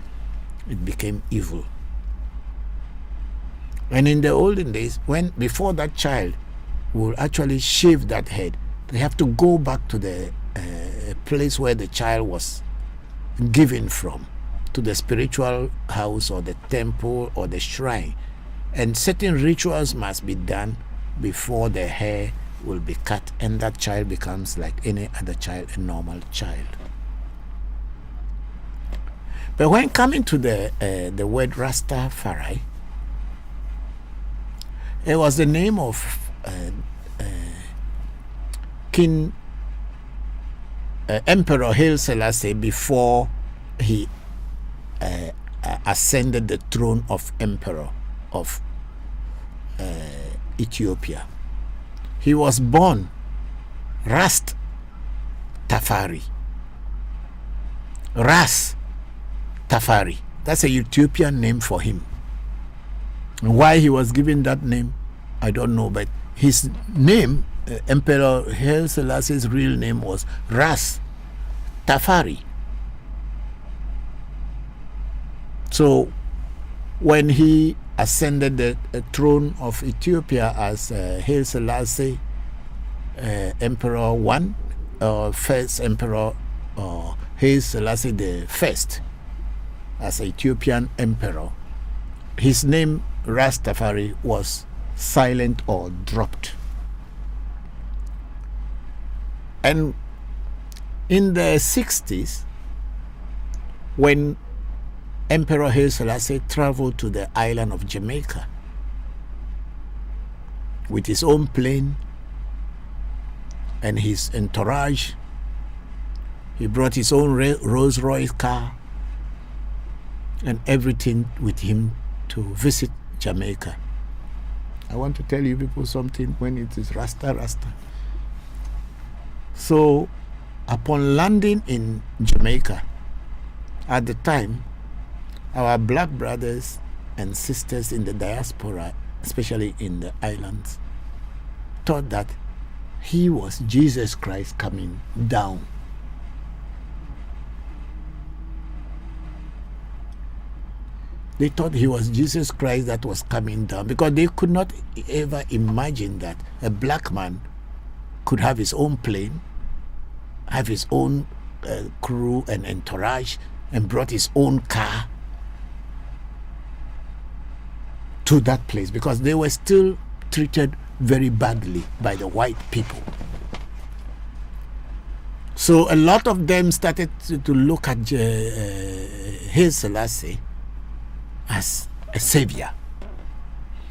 it became evil. And in the olden days, when before that child will actually shave that head, they have to go back to the place where the child was given from, to the spiritual house or the temple or the shrine, and certain rituals must be done before the hair will be cut, and that child becomes like any other child, a normal child. But when coming to the word Rastafari, it was the name of King Emperor Haile Selassie before he ascended the throne of Emperor of Ethiopia. He was born Rast Tafari. Ras Tafari. That's a Ethiopian name for him. Why he was given that name, I don't know, but his name, Emperor Haile Selassie's real name was Ras Tafari. So when he ascended the throne of Ethiopia as Haile Selassie Emperor I, first Emperor Haile Selassie the First, as Ethiopian Emperor, his name Rastafari was silent or dropped. And in the 60s, when Emperor Haile Selassie traveled to the island of Jamaica with his own plane and his entourage, he brought his own Rolls Royce car and everything with him to visit Jamaica. I want to tell you people something when it is Rasta. So upon landing in Jamaica, at the time, our black brothers and sisters in the diaspora, especially in the islands, thought that he was Jesus Christ coming down. They thought he was Jesus Christ that was coming down, because they could not ever imagine that a black man could have his own plane, have his own crew and entourage, and brought his own car to that place, because they were still treated very badly by the white people. So a lot of them started to look at Haile Selassie as a savior.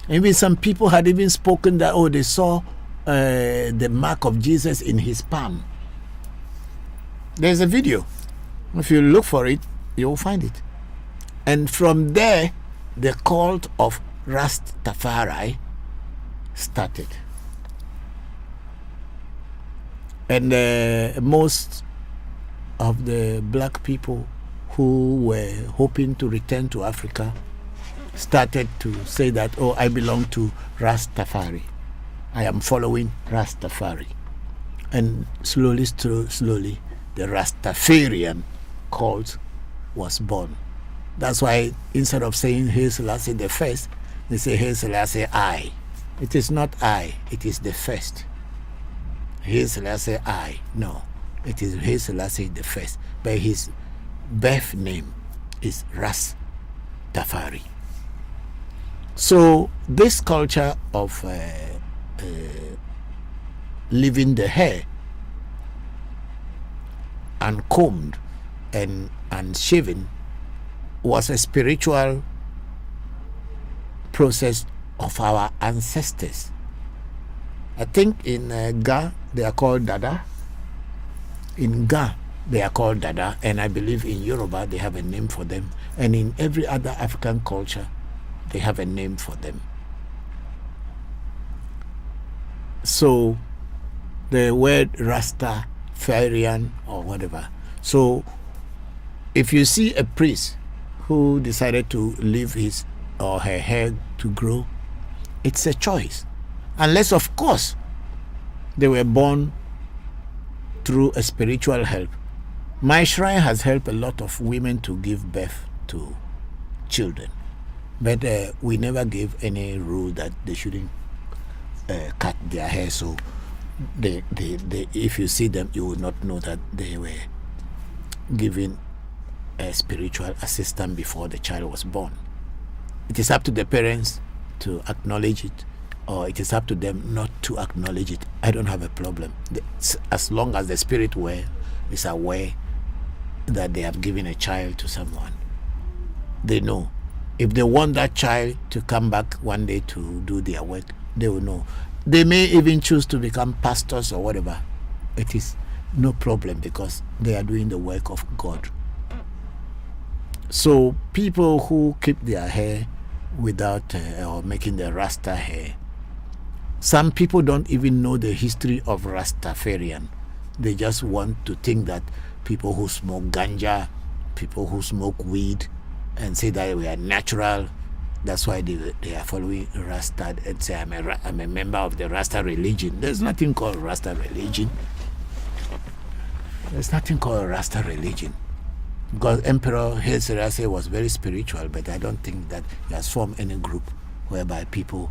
Even some people had even spoken that, they saw the mark of Jesus in his palm. There's a video. If you look for it, you'll find it. And from there, the cult of Rastafari started. And most of the black people who were hoping to return to Africa started to say that, I belong to Rastafari. I am following Rastafari. And slowly, the Rastafarian cult was born. That's why instead of saying Haile Selassie the First, they say Haile Selassie I. It is not I, it is the first. Haile Selassie I. No, it is Haile Selassie the First. But his birth name is Rastafari. So this culture of leaving the hair uncombed and unshaven was a spiritual process of our ancestors. I think in Ga they are called Dada. In Ga they are called Dada, and I believe in Yoruba they have a name for them, and in every other African culture they have a name for them. So the word Rastafarian or whatever. So if you see a priest who decided to leave his or her hair to grow, it's a choice. Unless, of course, they were born through a spiritual help. My shrine has helped a lot of women to give birth to children. But we never gave any rule that they shouldn't cut their hair. So they, if you see them, you will not know that they were given a spiritual assistance before the child was born. It is up to the parents to acknowledge it, or it is up to them not to acknowledge it. I don't have a problem. As long as the spirit is aware that they have given a child to someone, they know. If they want that child to come back one day to do their work, they will know. They may even choose to become pastors or whatever. It is no problem because they are doing the work of God. So people who keep their hair without or making the Rasta hair, some people don't even know the history of Rastafarian. They just want to think that people who smoke ganja, people who smoke weed, and say that we are natural, that's why they are following Rasta and say I'm a member of the Rasta religion. There's nothing called Rasta religion. There's nothing called Rasta religion. Because Emperor Haile Selassie was very spiritual, but I don't think that he has formed any group whereby people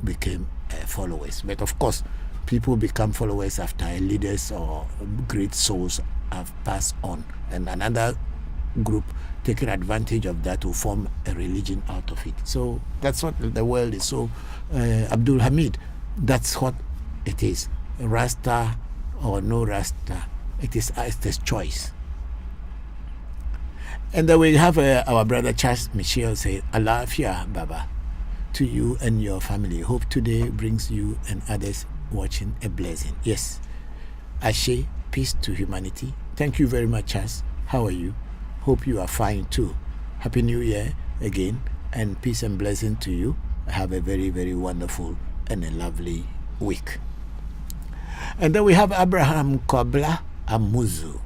became followers. But of course, people become followers after leaders or great souls have passed on, and another group taking advantage of that to form a religion out of it. So that's what the world is. So Abdul Hamid, that's what it is. Rasta or no Rasta, it is Esther's choice. And then we have our brother Charles Michel say, Alafia Baba, to you and your family. Hope today brings you and others watching a blessing. Yes. Ashe, peace to humanity. Thank you very much, Charles. How are you? Hope you are fine too. Happy New Year again, and peace and blessing to you. Have a very, very wonderful and a lovely week. And then we have Abraham Kobla Amuzu.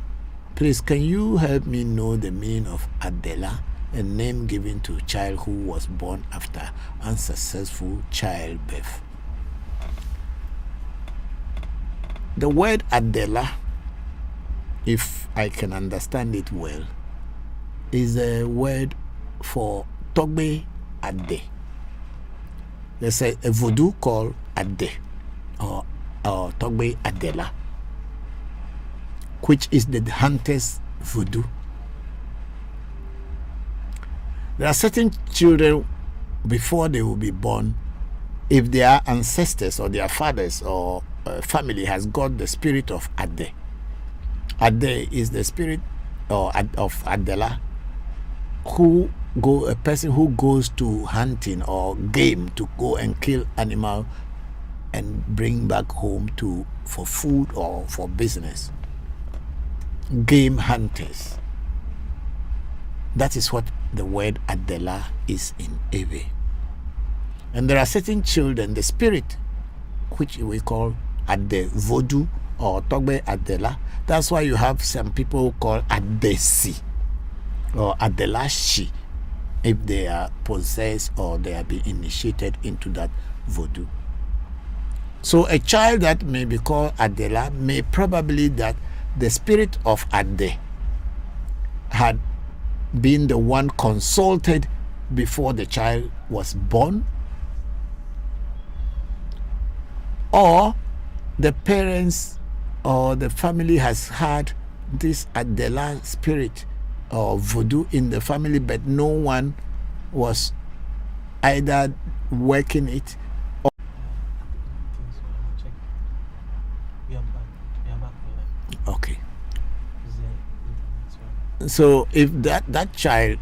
Please, can you help me know the meaning of Adela, a name given to a child who was born after unsuccessful childbirth? The word Adela, if I can understand it well, is a word for Togbe Ade. There's a Voodoo called Ade or Togbe Adela, which is the hunter's voodoo. There are certain children, before they will be born, if their ancestors or their fathers or family has got the spirit of Ade. Ade is the spirit of Adela, a person who goes to hunting or game to go and kill animal and bring back home for food or for business. Game hunters. That is what the word Adela is in Ewe. And there are certain children, the spirit, which we call Ewe Vodu or Togbe Adela. That's why you have some people who call Adesi or Adelashi if they are possessed or they are being initiated into that voodoo. So a child that may be called Adela may probably that the spirit of Ade had been the one consulted before the child was born, or the parents or the family has had this Adela spirit or voodoo in the family, but no one was either working it or okay. So if that child